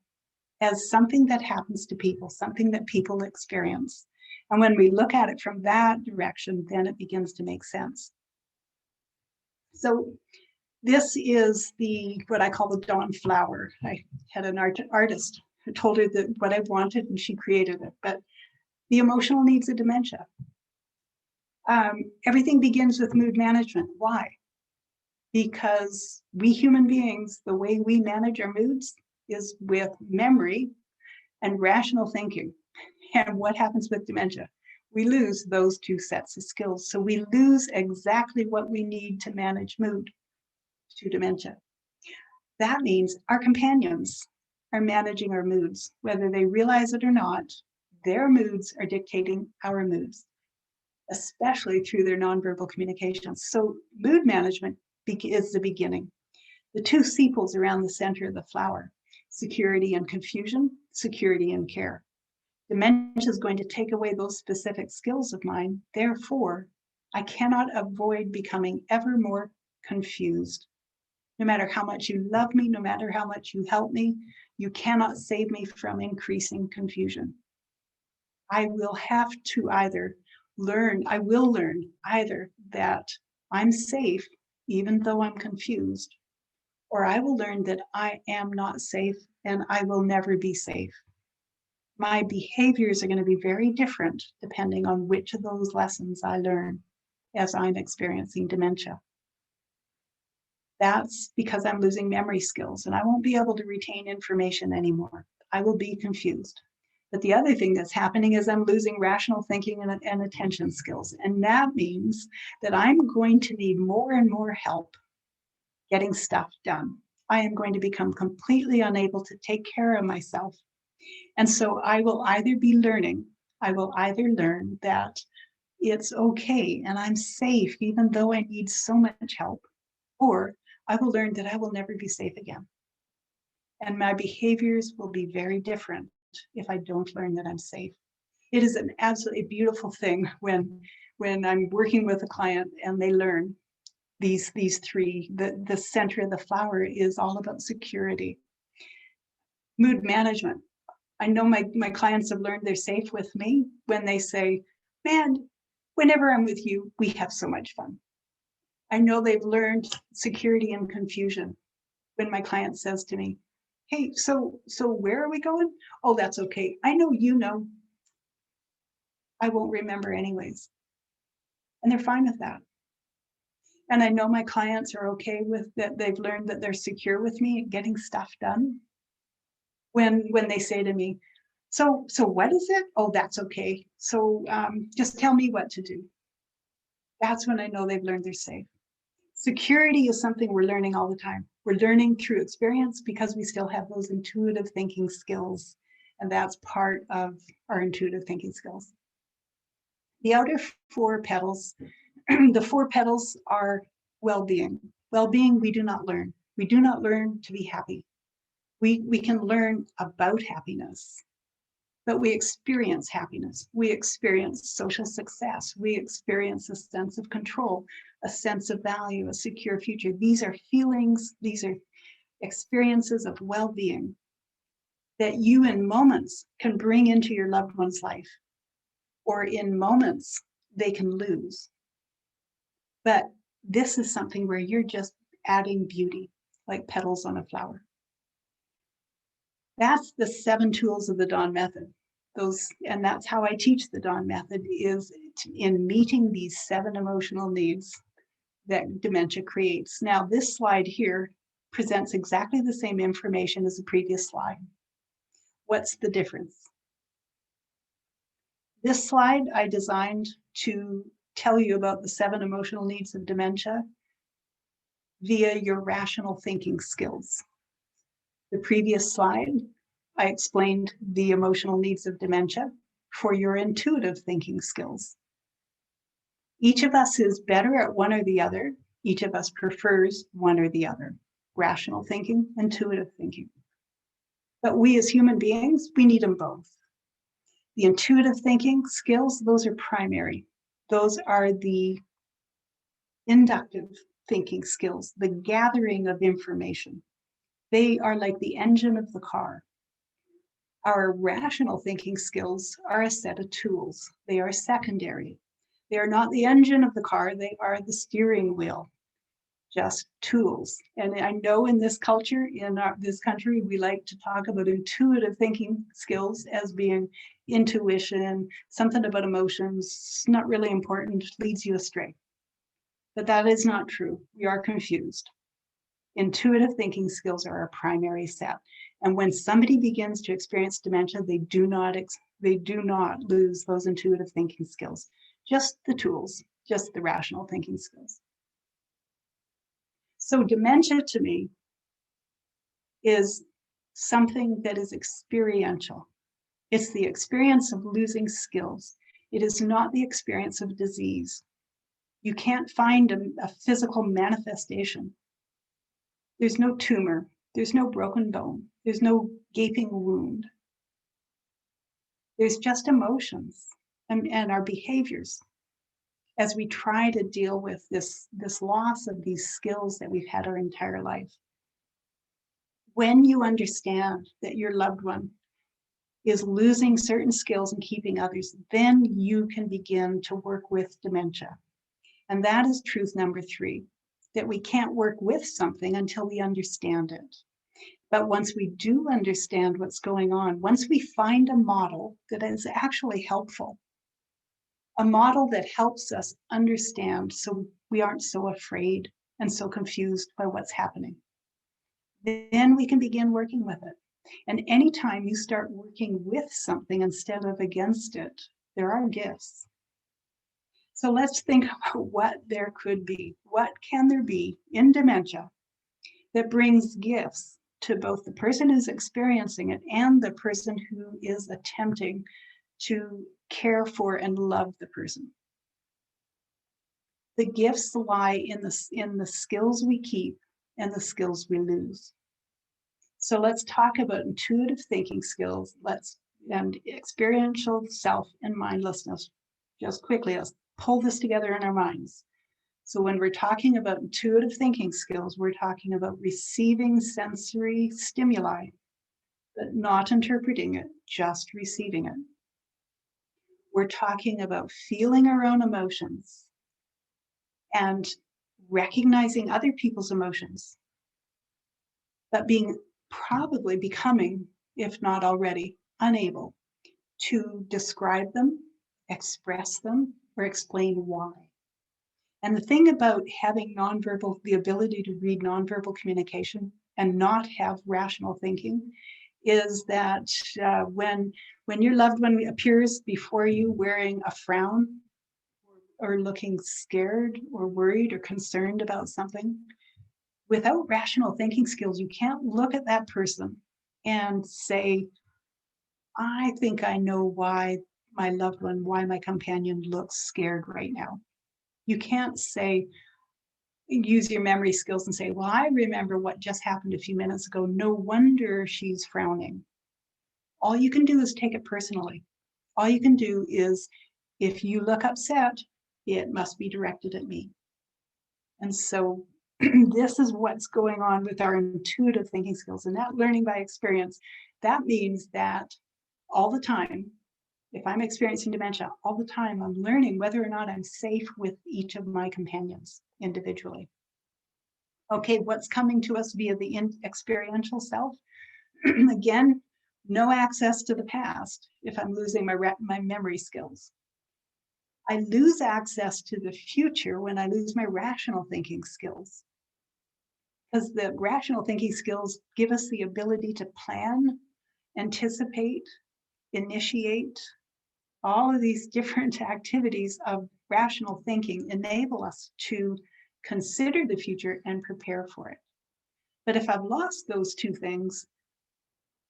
as something that happens to people, something that people experience. And when we look at it from that direction, then it begins to make sense. So this is what I call the dawn flower. I had an artist who told her that what I wanted and she created it, but the emotional needs of dementia. Everything begins with mood management. Why? Because we human beings, the way we manage our moods is with memory and rational thinking. And what happens with dementia? We lose those two sets of skills. So we lose exactly what we need to manage mood to dementia. That means our companions are managing our moods, whether they realize it or not. Their moods are dictating our moods, especially through their nonverbal communications. So mood management is the beginning. The two sepals around the center of the flower, security and confusion, security and care. Dementia is going to take away those specific skills of mine. Therefore, I cannot avoid becoming ever more confused. No matter how much you love me, no matter how much you help me, you cannot save me from increasing confusion. I will have to either learn either that I'm safe, even though I'm confused, or I will learn that I am not safe and I will never be safe. My behaviors are going to be very different depending on which of those lessons I learn as I'm experiencing dementia. That's because I'm losing memory skills and I won't be able to retain information anymore. I will be confused. But the other thing that's happening is I'm losing rational thinking and attention skills. And that means that I'm going to need more and more help getting stuff done. I am going to become completely unable to take care of myself. And so I will either learn that it's okay and I'm safe, even though I need so much help, or I will learn that I will never be safe again. And my behaviors will be very different if I don't learn that I'm safe. It is an absolutely beautiful thing when I'm working with a client and they learn these three. The center of the flower is all about security. Mood management. I know my clients have learned they're safe with me when they say, man, whenever I'm with you, we have so much fun. I know they've learned security and confusion when my client says to me, hey, so where are we going? Oh, that's okay. I know you know. I won't remember anyways. And they're fine with that. And I know my clients are okay with that. They've learned that they're secure with me getting stuff done. When they say to me, so what is it? Oh, that's okay. So just tell me what to do. That's when I know they've learned they're safe. Security is something we're learning all the time. We're learning through experience because we still have those intuitive thinking skills. And that's part of our intuitive thinking skills. The outer 4 petals, the 4 petals are well-being. Well-being, we do not learn. We do not learn to be happy. We can learn about happiness, but we experience happiness. We experience social success. We experience a sense of control, a sense of value, a secure future. These are feelings, these are experiences of well-being that you in moments can bring into your loved one's life, or in moments they can lose. But this is something where you're just adding beauty, like petals on a flower. That's the 7 tools of the Dawn method. And that's how I teach the Dawn method, is in meeting these 7 emotional needs that dementia creates. Now, this slide here presents exactly the same information as the previous slide. What's the difference? This slide I designed to tell you about the 7 emotional needs of dementia via your rational thinking skills. The previous slide, I explained the emotional needs of dementia for your intuitive thinking skills. Each of us is better at one or the other. Each of us prefers one or the other, rational thinking, intuitive thinking. But we as human beings, we need them both. The intuitive thinking skills, those are primary. Those are the inductive thinking skills, the gathering of information. They are like the engine of the car. Our rational thinking skills are a set of tools. They are secondary. They are not the engine of the car, they are the steering wheel, just tools. And I know in this culture, in this country, we like to talk about intuitive thinking skills as being intuition, something about emotions, not really important, leads you astray. But that is not true. We are confused. Intuitive thinking skills are our primary set. And when somebody begins to experience dementia, they do not lose those intuitive thinking skills, just the tools, just the rational thinking skills. So dementia to me is something that is experiential. It's the experience of losing skills. It is not the experience of disease. You can't find a physical manifestation. There's no tumor, there's no broken bone, there's no gaping wound. There's just emotions and our behaviors as we try to deal with this loss of these skills that we've had our entire life. When you understand that your loved one is losing certain skills and keeping others, then you can begin to work with dementia. And that is truth number 3, that we can't work with something until we understand it. But once we do understand what's going on, once we find a model that is actually helpful, a model that helps us understand so we aren't so afraid and so confused by what's happening, then we can begin working with it. And anytime you start working with something instead of against it, there are gifts. So let's think about what there could be. What can there be in dementia that brings gifts to both the person who's experiencing it and the person who is attempting to care for and love the person? The gifts lie in the skills we keep and the skills we lose. So let's talk about intuitive thinking skills, and experiential self and mindlessness. Just quickly, let's pull this together in our minds. So when we're talking about intuitive thinking skills, we're talking about receiving sensory stimuli, but not interpreting it, just receiving it. We're talking about feeling our own emotions and recognizing other people's emotions, but probably becoming, if not already, unable to describe them, express them, or explain why. And the thing about having the ability to read nonverbal communication and not have rational thinking is that when your loved one appears before you wearing a frown or looking scared or worried or concerned about something, without rational thinking skills, you can't look at that person and say, I think I know why my loved one, why my companion looks scared right now. You can't say, use your memory skills and say, well, I remember what just happened a few minutes ago. No wonder she's frowning. All you can do is take it personally. All you can do is, if you look upset, it must be directed at me. And so this is what's going on with our intuitive thinking skills and that learning by experience. That means that all the time, if I'm experiencing dementia, all the time I'm learning whether or not I'm safe with each of my companions individually. Okay, what's coming to us via the experiential self? Again, no access to the past if I'm losing my memory skills. I lose access to the future when I lose my rational thinking skills. Because the rational thinking skills give us the ability to plan, anticipate, initiate. All of these different activities of rational thinking enable us to consider the future and prepare for it. But if I've lost those two things,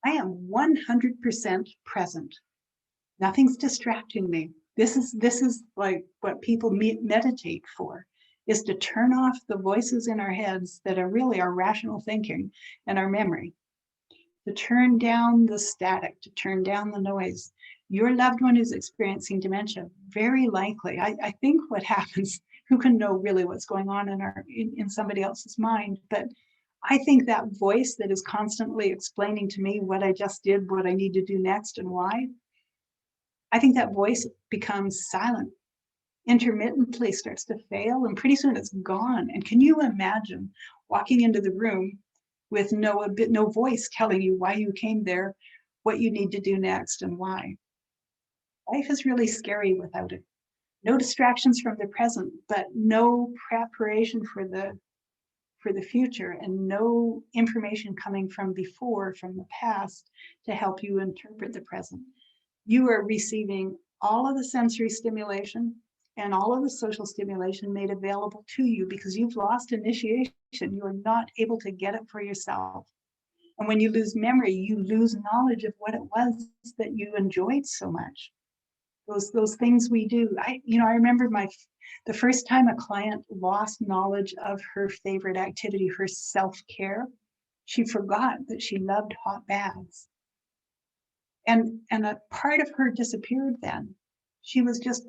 I am 100% present. Nothing's distracting me. This is like what people meditate for, is to turn off the voices in our heads that are really our rational thinking and our memory, to turn down the static, to turn down the noise. Your loved one is experiencing dementia, very likely. I think what happens, who can know really what's going on in somebody else's mind, but I think that voice that is constantly explaining to me what I just did, what I need to do next, and why, I think that voice becomes silent, intermittently starts to fail, and pretty soon it's gone. And can you imagine walking into the room with no voice telling you why you came there, what you need to do next, and why? Life is really scary without it. No distractions from the present, but no preparation for the future, and no information coming from before, from the past, to help you interpret the present. You are receiving all of the sensory stimulation and all of the social stimulation made available to you because you've lost initiation. You are not able to get it for yourself. And when you lose memory, you lose knowledge of what it was that you enjoyed so much. Those things we do. I remember the first time a client lost knowledge of her favorite activity, her self-care. She forgot that she loved hot baths. And a part of her disappeared then. She was just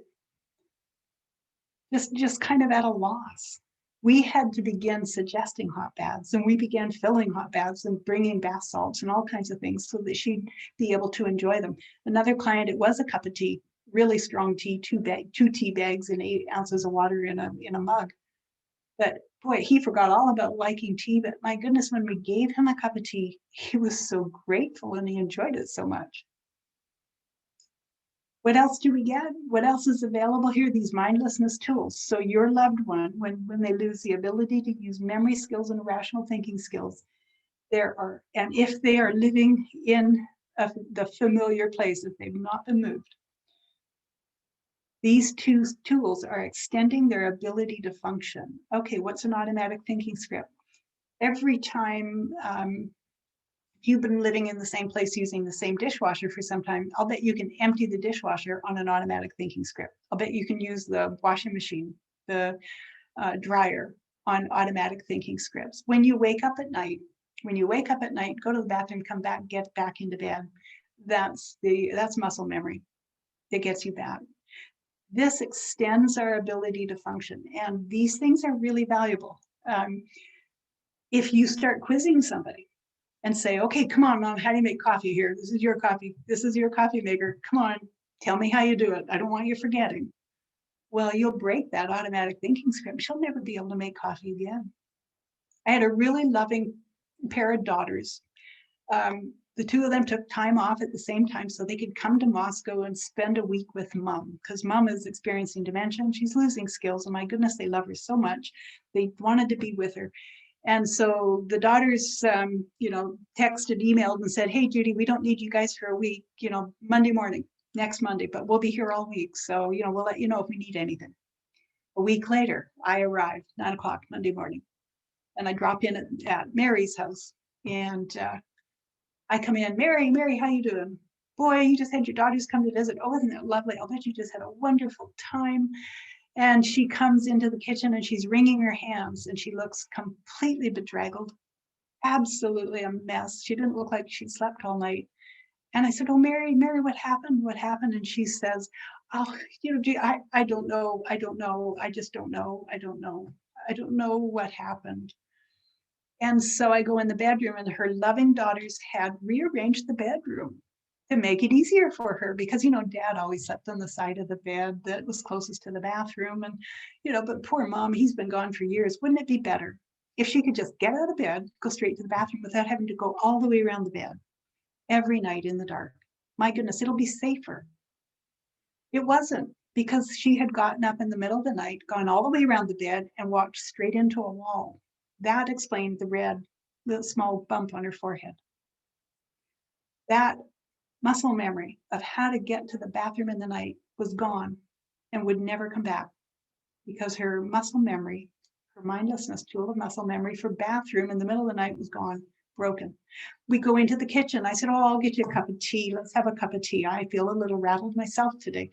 kind of at a loss. We had to begin suggesting hot baths, and we began filling hot baths and bringing bath salts and all kinds of things so that she'd be able to enjoy them. Another client, it was a cup of tea, really strong tea, two tea bags and 8 ounces of water in a mug. But boy, he forgot all about liking tea, but my goodness, when we gave him a cup of tea, he was so grateful and he enjoyed it so much. What else do we get? What else is available here? These mindlessness tools. So your loved one, when they lose the ability to use memory skills and rational thinking skills, and if they are living in the familiar place, if they've not been moved, these two tools are extending their ability to function. Okay, what's an automatic thinking script? Every time you've been living in the same place using the same dishwasher for some time, I'll bet you can empty the dishwasher on an automatic thinking script. I'll bet you can use the washing machine, the dryer on automatic thinking scripts. When you wake up at night, go to the bathroom, come back, get back into bed. That's muscle memory. It gets you back. This extends our ability to function. And these things are really valuable. If you start quizzing somebody, and say, okay, come on, Mom, how do you make coffee here? This is your coffee. This is your coffee maker. Come on, tell me how you do it. I don't want you forgetting. Well, you'll break that automatic thinking script. She'll never be able to make coffee again. I had a really loving pair of daughters. The The two of them took time off at the same time so they could come to Moscow and spend a week with mom, because mom is experiencing dementia and she's losing skills. And my goodness, they love her so much. They wanted to be with her. And so the daughters, texted, emailed and said, hey, Judy, we don't need you guys for a week, Monday morning, next Monday, but we'll be here all week. So, we'll let you know if we need anything. A week later, I arrived 9 o'clock Monday morning, and I drop in at Mary's house, and I come in, Mary, how you doing? Boy, you just had your daughters come to visit. Oh, isn't that lovely? I'll bet you just had a wonderful time. And she comes into the kitchen and she's wringing her hands and she looks completely bedraggled, absolutely a mess. She didn't look like she'd slept all night. And I said, oh, Mary, what happened? What happened? And she says, oh, I don't know. I just don't know. I don't know what happened. And so I go in the bedroom and her loving daughters had rearranged the bedroom to make it easier for her because, dad always slept on the side of the bed that was closest to the bathroom. And, but poor mom, he's been gone for years. Wouldn't it be better if she could just get out of bed, go straight to the bathroom without having to go all the way around the bed every night in the dark? My goodness, it'll be safer. It wasn't, because she had gotten up in the middle of the night, gone all the way around the bed and walked straight into a wall. That explained the small bump on her forehead. That muscle memory of how to get to the bathroom in the night was gone and would never come back because her muscle memory, her mindlessness tool of muscle memory for bathroom in the middle of the night was gone, broken. We go into the kitchen. I said, oh, I'll get you a cup of tea. Let's have a cup of tea. I feel a little rattled myself today.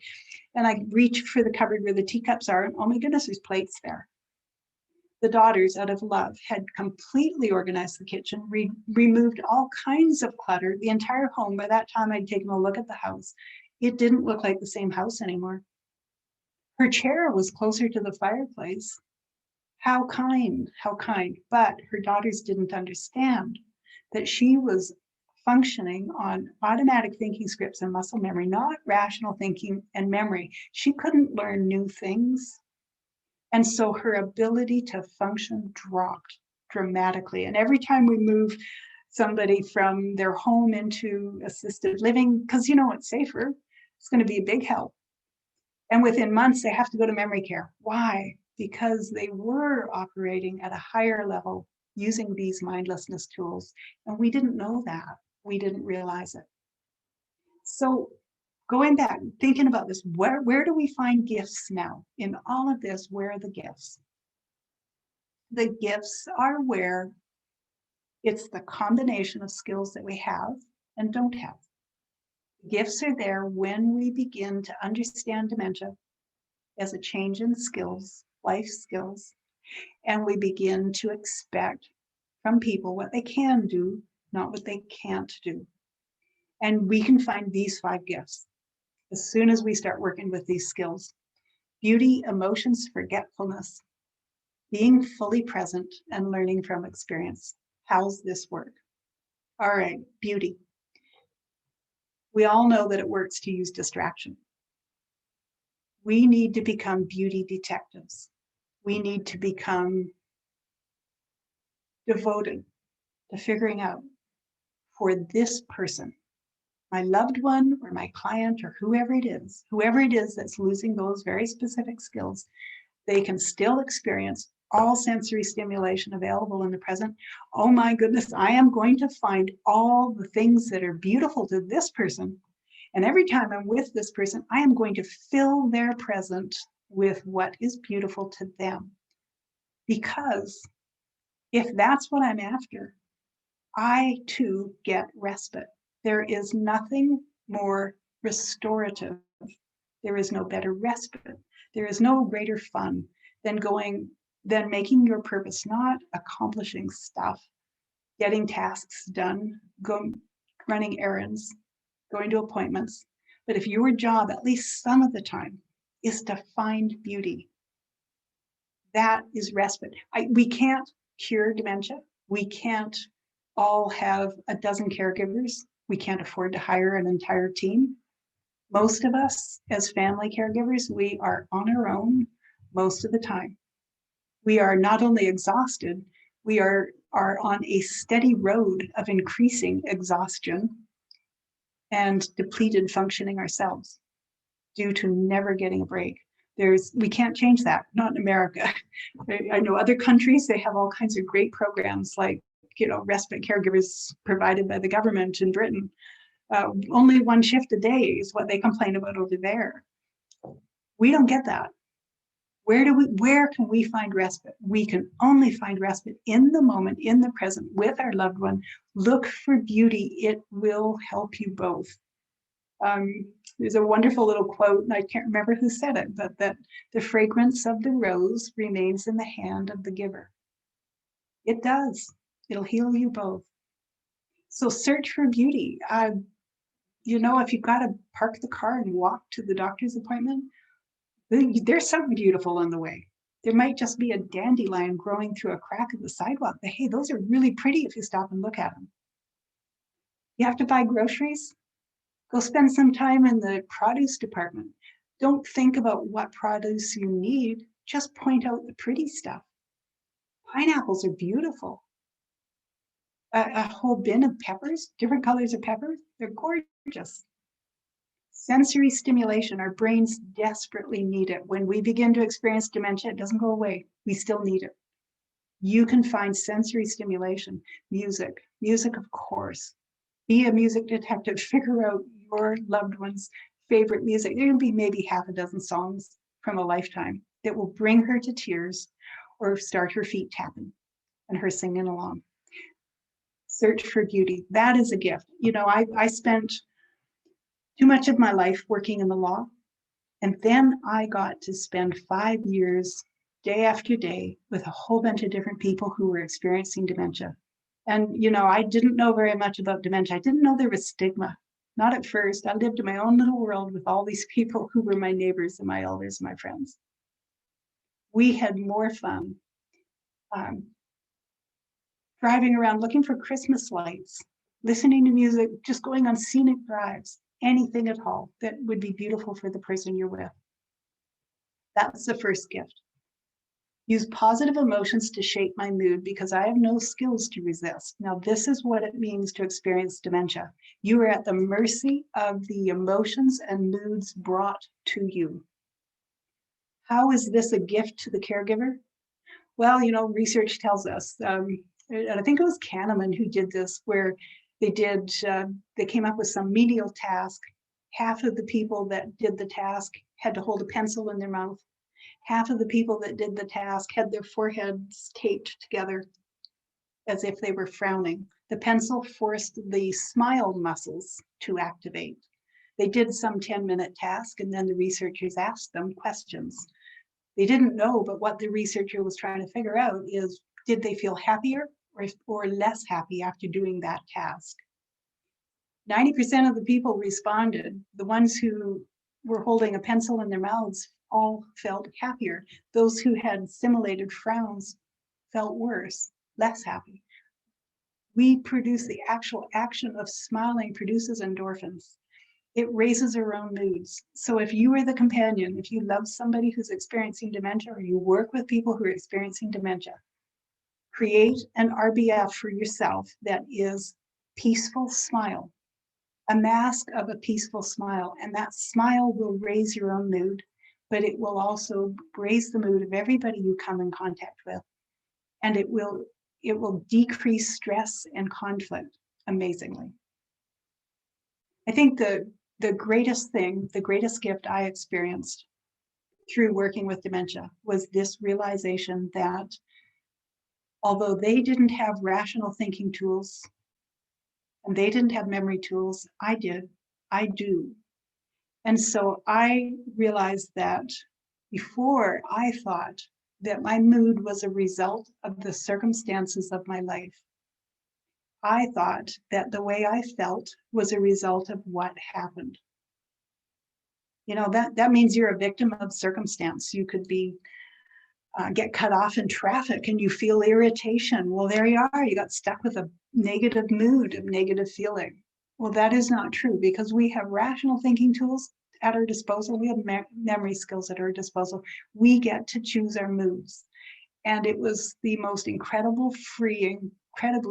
And I reach for the cupboard where the teacups are. And oh my goodness, there's plates there. The daughters, out of love, had completely organized the kitchen, removed all kinds of clutter, the entire home. By that time, I'd taken a look at the house. It didn't look like the same house anymore. Her chair was closer to the fireplace. How kind, how kind. But her daughters didn't understand that she was functioning on automatic thinking scripts and muscle memory, not rational thinking and memory. She couldn't learn new things. And so her ability to function dropped dramatically. And every time we move somebody from their home into assisted living, because it's safer, it's going to be a big help. And within months, they have to go to memory care. Why? Because they were operating at a higher level using these mindlessness tools. And we didn't know that. We didn't realize it. So going back, thinking about this, where do we find gifts now? In all of this, where are the gifts? The gifts are where it's the combination of skills that we have and don't have. Gifts are there when we begin to understand dementia as a change in skills, life skills, and we begin to expect from people what they can do, not what they can't do. And we can find these 5 gifts as soon as we start working with these skills. Beauty, emotions, forgetfulness, being fully present, and learning from experience. How's this work? All right, beauty. We all know that it works to use distraction. We need to become beauty detectives. We need to become devoted to figuring out, for this person, my loved one or my client or whoever it is that's losing those very specific skills, they can still experience all sensory stimulation available in the present. Oh my goodness, I am going to find all the things that are beautiful to this person. And every time I'm with this person, I am going to fill their present with what is beautiful to them. Because if that's what I'm after, I too get respite. There is nothing more restorative. There is no better respite. There is no greater fun than making your purpose, not accomplishing stuff, getting tasks done, running errands, going to appointments. But if your job, at least some of the time, is to find beauty, that is respite. We can't cure dementia. We can't all have a dozen caregivers. We can't afford to hire an entire team. Most of us as family caregivers, we are on our own most of the time. We are not only exhausted, We are on a steady road of increasing exhaustion and depleted functioning ourselves due to never getting a break. We can't change that, not in America. I know other countries, they have all kinds of great programs like, respite caregivers provided by the government in Britain. Only one shift a day is what they complain about over there. We don't get that. Where can we find respite? We can only find respite in the moment, in the present, with our loved one. Look for beauty. It will help you both. There's a wonderful little quote, and I can't remember who said it, but that the fragrance of the rose remains in the hand of the giver. It does. It'll heal you both. So search for beauty. If you've got to park the car and walk to the doctor's appointment, there's something beautiful in the way. There might just be a dandelion growing through a crack of the sidewalk, but hey, those are really pretty if you stop and look at them. You have to buy groceries? Go spend some time in the produce department. Don't think about what produce you need, just point out the pretty stuff. Pineapples are beautiful. A whole bin of peppers, different colors of peppers, they're gorgeous. Sensory stimulation, our brains desperately need it. When we begin to experience dementia, it doesn't go away. We still need it. You can find sensory stimulation, music, of course. Be a music detective, figure out your loved one's favorite music. There can be maybe half a dozen songs from a lifetime that will bring her to tears or start her feet tapping and her singing along. Search for beauty. That is a gift. I spent too much of my life working in the law, and then I got to spend 5 years, day after day, with a whole bunch of different people who were experiencing dementia. And, I didn't know very much about dementia. I didn't know there was stigma. Not at first. I lived in my own little world with all these people who were my neighbors and my elders and my friends. We had more fun driving around looking for Christmas lights, listening to music, just going on scenic drives, anything at all that would be beautiful for the person you're with. That's the first gift. Use positive emotions to shape my mood because I have no skills to resist. Now, this is what it means to experience dementia. You are at the mercy of the emotions and moods brought to you. How is this a gift to the caregiver? Well, research tells us, and I think it was Kahneman who did this, where they came up with some menial task. Half of the people that did the task had to hold a pencil in their mouth. Half of the people that did the task had their foreheads taped together as if they were frowning. The pencil forced the smile muscles to activate. They did some 10-minute task, and then the researchers asked them questions. They didn't know, but what the researcher was trying to figure out is, did they feel happier or less happy after doing that task? 90% of the people responded. The ones who were holding a pencil in their mouths all felt happier. Those who had simulated frowns felt worse, less happy. We produce the actual action of smiling produces endorphins. It raises our own moods. So if you are the companion, if you love somebody who's experiencing dementia, or you work with people who are experiencing dementia, create an RBF for yourself that is peaceful smile, a mask of a peaceful smile. And that smile will raise your own mood, but it will also raise the mood of everybody you come in contact with. And it will decrease stress and conflict amazingly. I think the greatest gift I experienced through working with dementia was this realization that although they didn't have rational thinking tools and they didn't have memory tools, I do. And so I realized that before, I thought that my mood was a result of the circumstances of my life. I thought that the way I felt was a result of what happened. That means you're a victim of circumstance. You could be get cut off in traffic and you feel irritation. Well, there you are. You got stuck with a negative mood, a negative feeling. Well, that is not true because we have rational thinking tools at our disposal. We have memory skills at our disposal. We get to choose our moods. And it was the most incredibly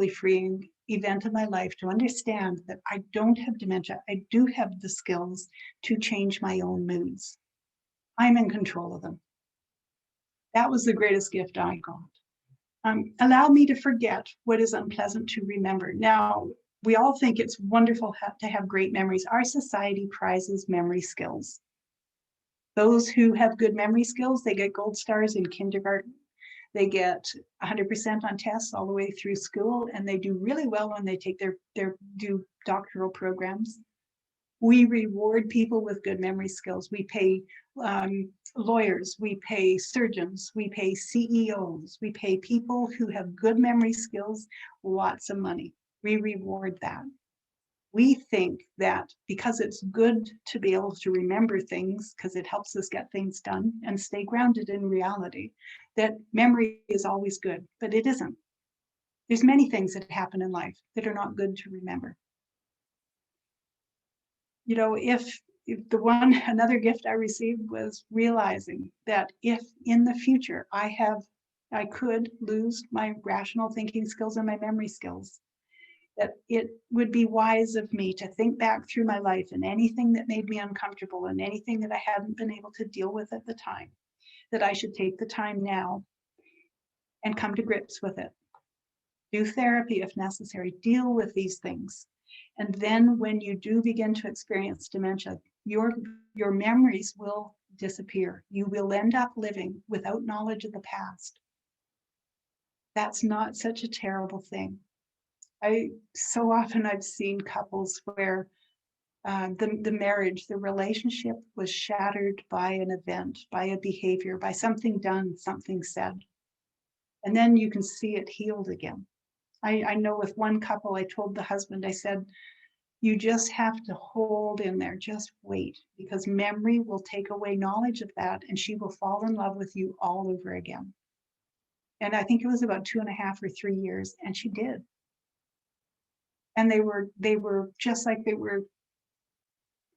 freeing event of my life to understand that I don't have dementia. I do have the skills to change my own moods. I'm in control of them. That was the greatest gift I got. Allow me to forget what is unpleasant to remember. Now, we all think it's wonderful to have great memories. Our society prizes memory skills. Those who have good memory skills, they get gold stars in kindergarten. They get 100% on tests all the way through school, and they do really well when they take their doctoral programs. We reward people with good memory skills. We pay lawyers, we pay surgeons, we pay CEOs, we pay people who have good memory skills lots of money. We reward that. We think that because it's good to be able to remember things, because it helps us get things done and stay grounded in reality, that memory is always good, but it isn't. There's many things that happen in life that are not good to remember. You know, if another gift I received was realizing that if in the future I could lose my rational thinking skills and my memory skills, that it would be wise of me to think back through my life and anything that made me uncomfortable and anything that I hadn't been able to deal with at the time, that I should take the time now and come to grips with it. Do therapy if necessary, deal with these things. And then when you do begin to experience dementia, your memories will disappear. You will end up living without knowledge of the past. That's not such a terrible thing. So often I've seen couples where the marriage, the relationship was shattered by an event, by a behavior, by something done, something said. And then you can see it healed again. I know with one couple, I told the husband, I said, you just have to hold in there, just wait, because memory will take away knowledge of that and she will fall in love with you all over again. And I think it was about 2.5 or 3 years, and she did. And they were just like they were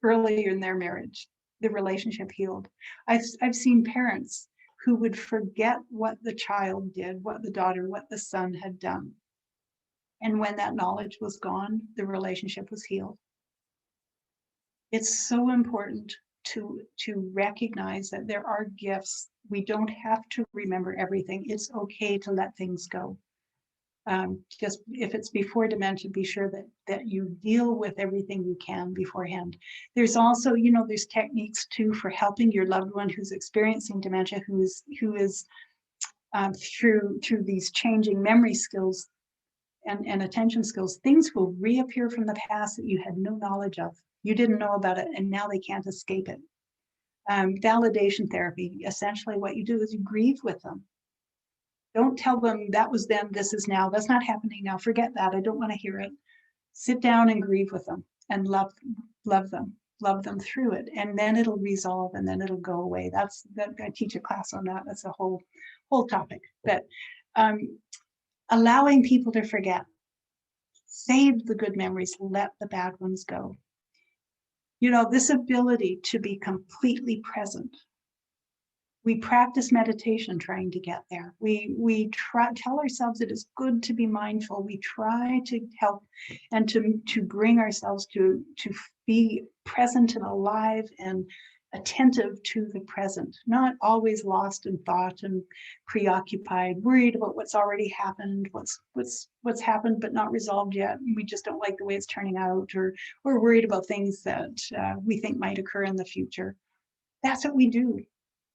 earlier in their marriage. The relationship healed. I've seen parents who would forget what the child did, what the daughter, what the son had done. And when that knowledge was gone, the relationship was healed. It's so important to recognize that there are gifts. We don't have to remember everything. It's okay to let things go. Just if it's before dementia, be sure that you deal with everything you can beforehand. There's also, there's techniques too for helping your loved one who's experiencing dementia, who is through these changing memory skills and attention skills, things will reappear from the past that you had no knowledge of. You didn't know about it, and now they can't escape it. Validation therapy, essentially what you do is you grieve with them. Don't tell them that was then, this is now. That's not happening now. Forget that. I don't want to hear it. Sit down and grieve with them and love them through it. And then it'll resolve and then it'll go away. I teach a class on that. That's a whole topic. But allowing people to forget, save the good memories, let the bad ones go. This ability to be completely present. We practice meditation trying to get there. We tell ourselves it is good to be mindful. We try to help and to bring ourselves to be present and alive and attentive to the present, not always lost in thought and preoccupied, worried about what's already happened, what's happened but not resolved yet. We just don't like the way it's turning out, or we're worried about things that we think might occur in the future. That's what we do.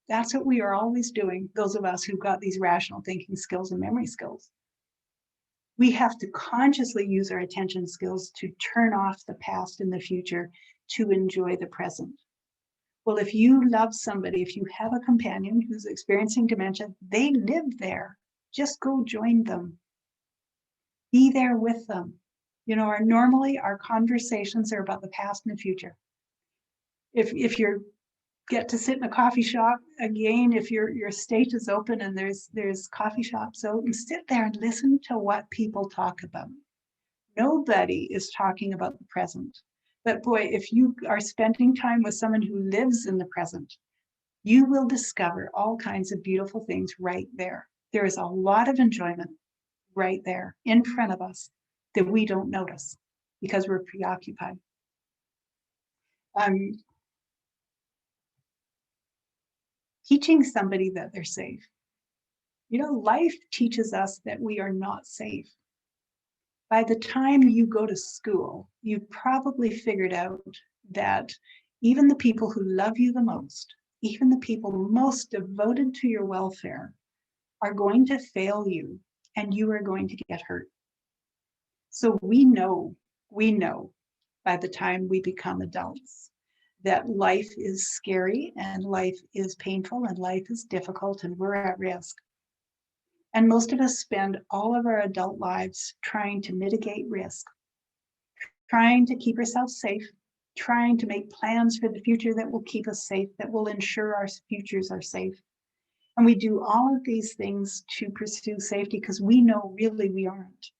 That's what we are always doing, those of us who've got these rational thinking skills and memory skills. We have to consciously use our attention skills to turn off the past and the future to enjoy the present. Well, if you love somebody, if you have a companion who's experiencing dementia, they live there. Just go join them. Be there with them. Normally our conversations are about the past and the future. If you get to sit in a coffee shop, again, if your estate is open and there's coffee shops open, sit there and listen to what people talk about. Nobody is talking about the present. But boy, if you are spending time with someone who lives in the present, you will discover all kinds of beautiful things right there. There is a lot of enjoyment right there in front of us that we don't notice because we're preoccupied. Teaching somebody that they're safe. You know, life teaches us that we are not safe. By the time you go to school, you've probably figured out that even the people who love you the most, even the people most devoted to your welfare, are going to fail you and you are going to get hurt. So we know by the time we become adults that life is scary and life is painful and life is difficult and we're at risk. And most of us spend all of our adult lives trying to mitigate risk, trying to keep ourselves safe, trying to make plans for the future that will keep us safe, that will ensure our futures are safe. And we do all of these things to pursue safety because we know really we aren't.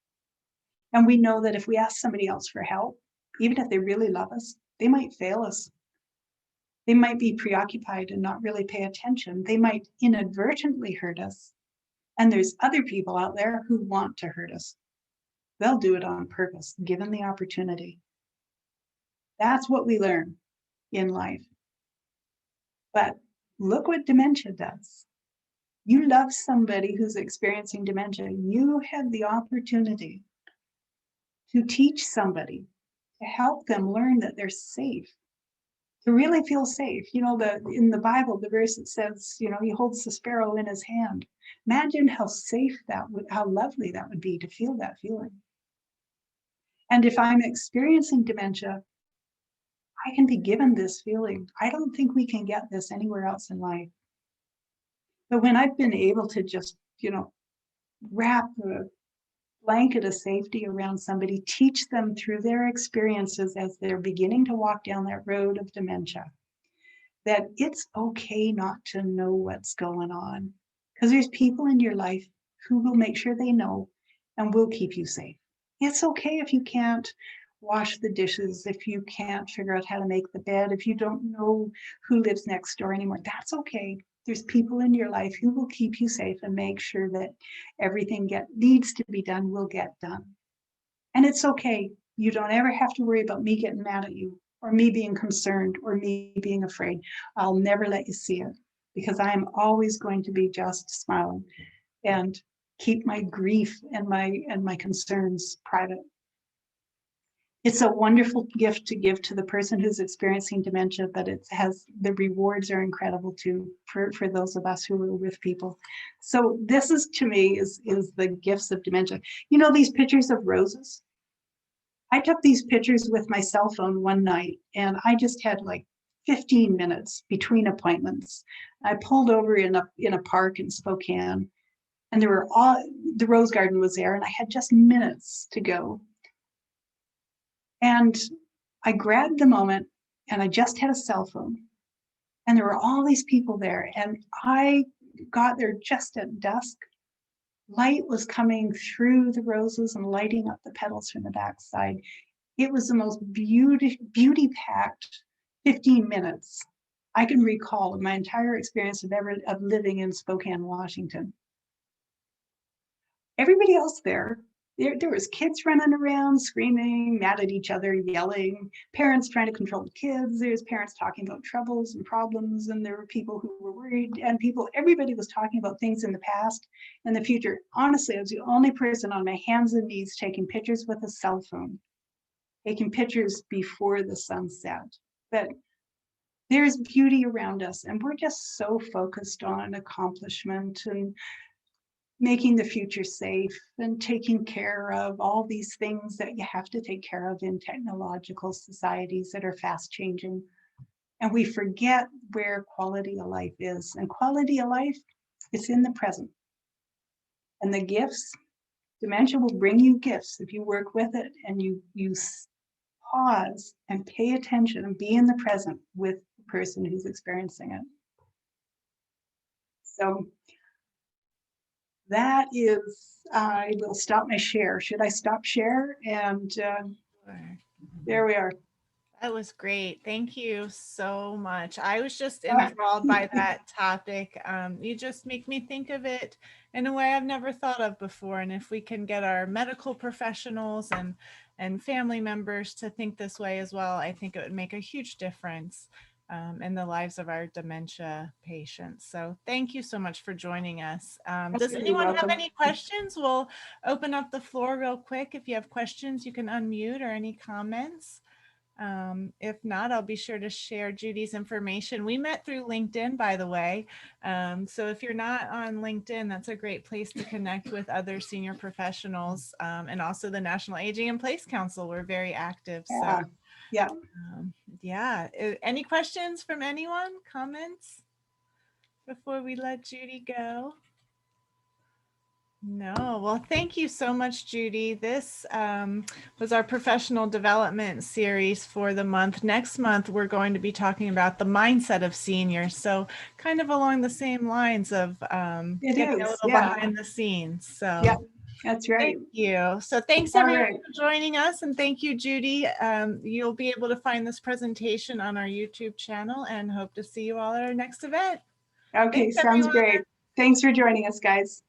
And we know that if we ask somebody else for help, even if they really love us, they might fail us. They might be preoccupied and not really pay attention. They might inadvertently hurt us. And there's other people out there who want to hurt us. They'll do it on purpose, given the opportunity. That's what we learn in life. But look what dementia does. You love somebody who's experiencing dementia. You have the opportunity to teach somebody, to help them learn that they're safe, to really feel safe. You know, in the Bible, the verse that says, you know, he holds the sparrow in his hand. Imagine how safe that would, how lovely that would be to feel that feeling. And if I'm experiencing dementia, I can be given this feeling. I don't think we can get this anywhere else in life. But when I've been able to just, you know, wrap a blanket of safety around somebody, teach them through their experiences as they're beginning to walk down that road of dementia, that it's okay not to know what's going on. Because there's people in your life who will make sure they know and will keep you safe. It's okay if you can't wash the dishes, if you can't figure out how to make the bed, if you don't know who lives next door anymore, that's okay. There's people in your life who will keep you safe and make sure that everything needs to be done will get done. And it's okay. You don't ever have to worry about me getting mad at you or me being concerned or me being afraid. I'll never let you see it because I am always going to be just smiling and keep my grief and my concerns private. It's a wonderful gift to give to the person who's experiencing dementia, but it has, the rewards are incredible too for those of us who are with people. So this is, to me, is the gifts of dementia. You know, these pictures of roses? I took these pictures with my cell phone one night and I just had like 15 minutes between appointments. I pulled over in a park in Spokane and the rose garden was there and I had just minutes to go. And I grabbed the moment and I just had a cell phone and there were all these people there and I got there just at dusk. Light was coming through the roses and lighting up the petals from the backside. It was the most beauty-packed 15 minutes I can recall of my entire experience of living in Spokane, Washington. Everybody else there was kids running around, screaming, mad at each other, yelling, parents trying to control the kids. There's parents talking about troubles and problems, and there were people who were worried, and everybody was talking about things in the past and the future. Honestly, I was the only person on my hands and knees taking pictures with a cell phone, taking pictures before the sun set. But there's beauty around us, and we're just so focused on accomplishment and making the future safe and taking care of all these things that you have to take care of in technological societies that are fast changing. And we forget where quality of life is. And quality of life is in the present. And the gifts, dementia will bring you gifts if you work with it and you pause and pay attention and be in the present with the person who's experiencing it. So that is, I will stop my share. Should I stop share? And there we are. That was great. Thank you so much. I was just enthralled by that topic. You just make me think of it in a way I've never thought of before. And if we can get our medical professionals and family members to think this way as well, I think it would make a huge difference in the lives of our dementia patients. So thank you so much for joining us. Does You're anyone have welcome. any questions? We'll open up the floor real quick. If you have questions, you can unmute or any comments. If not, I'll be sure to share Judy's information. We met through LinkedIn, by the way. So if you're not on LinkedIn, that's a great place to connect with other senior professionals and also the National Aging in Place Council. We're very active. Yeah. So Yeah. yeah. Any questions from anyone? Comments before we let Judy go? No. Well, thank you so much, Judy. This was our professional development series for the month. Next month, we're going to be talking about the mindset of seniors. So kind of along the same lines of getting a little behind the scenes. So Yeah, that's right. thank you. So thanks All everyone right. for joining us. And thank you, Judy. You'll be able to find this presentation on our YouTube channel and hope to see you all at our next event. Okay, Thanks, sounds everyone. great. Thanks for joining us, guys.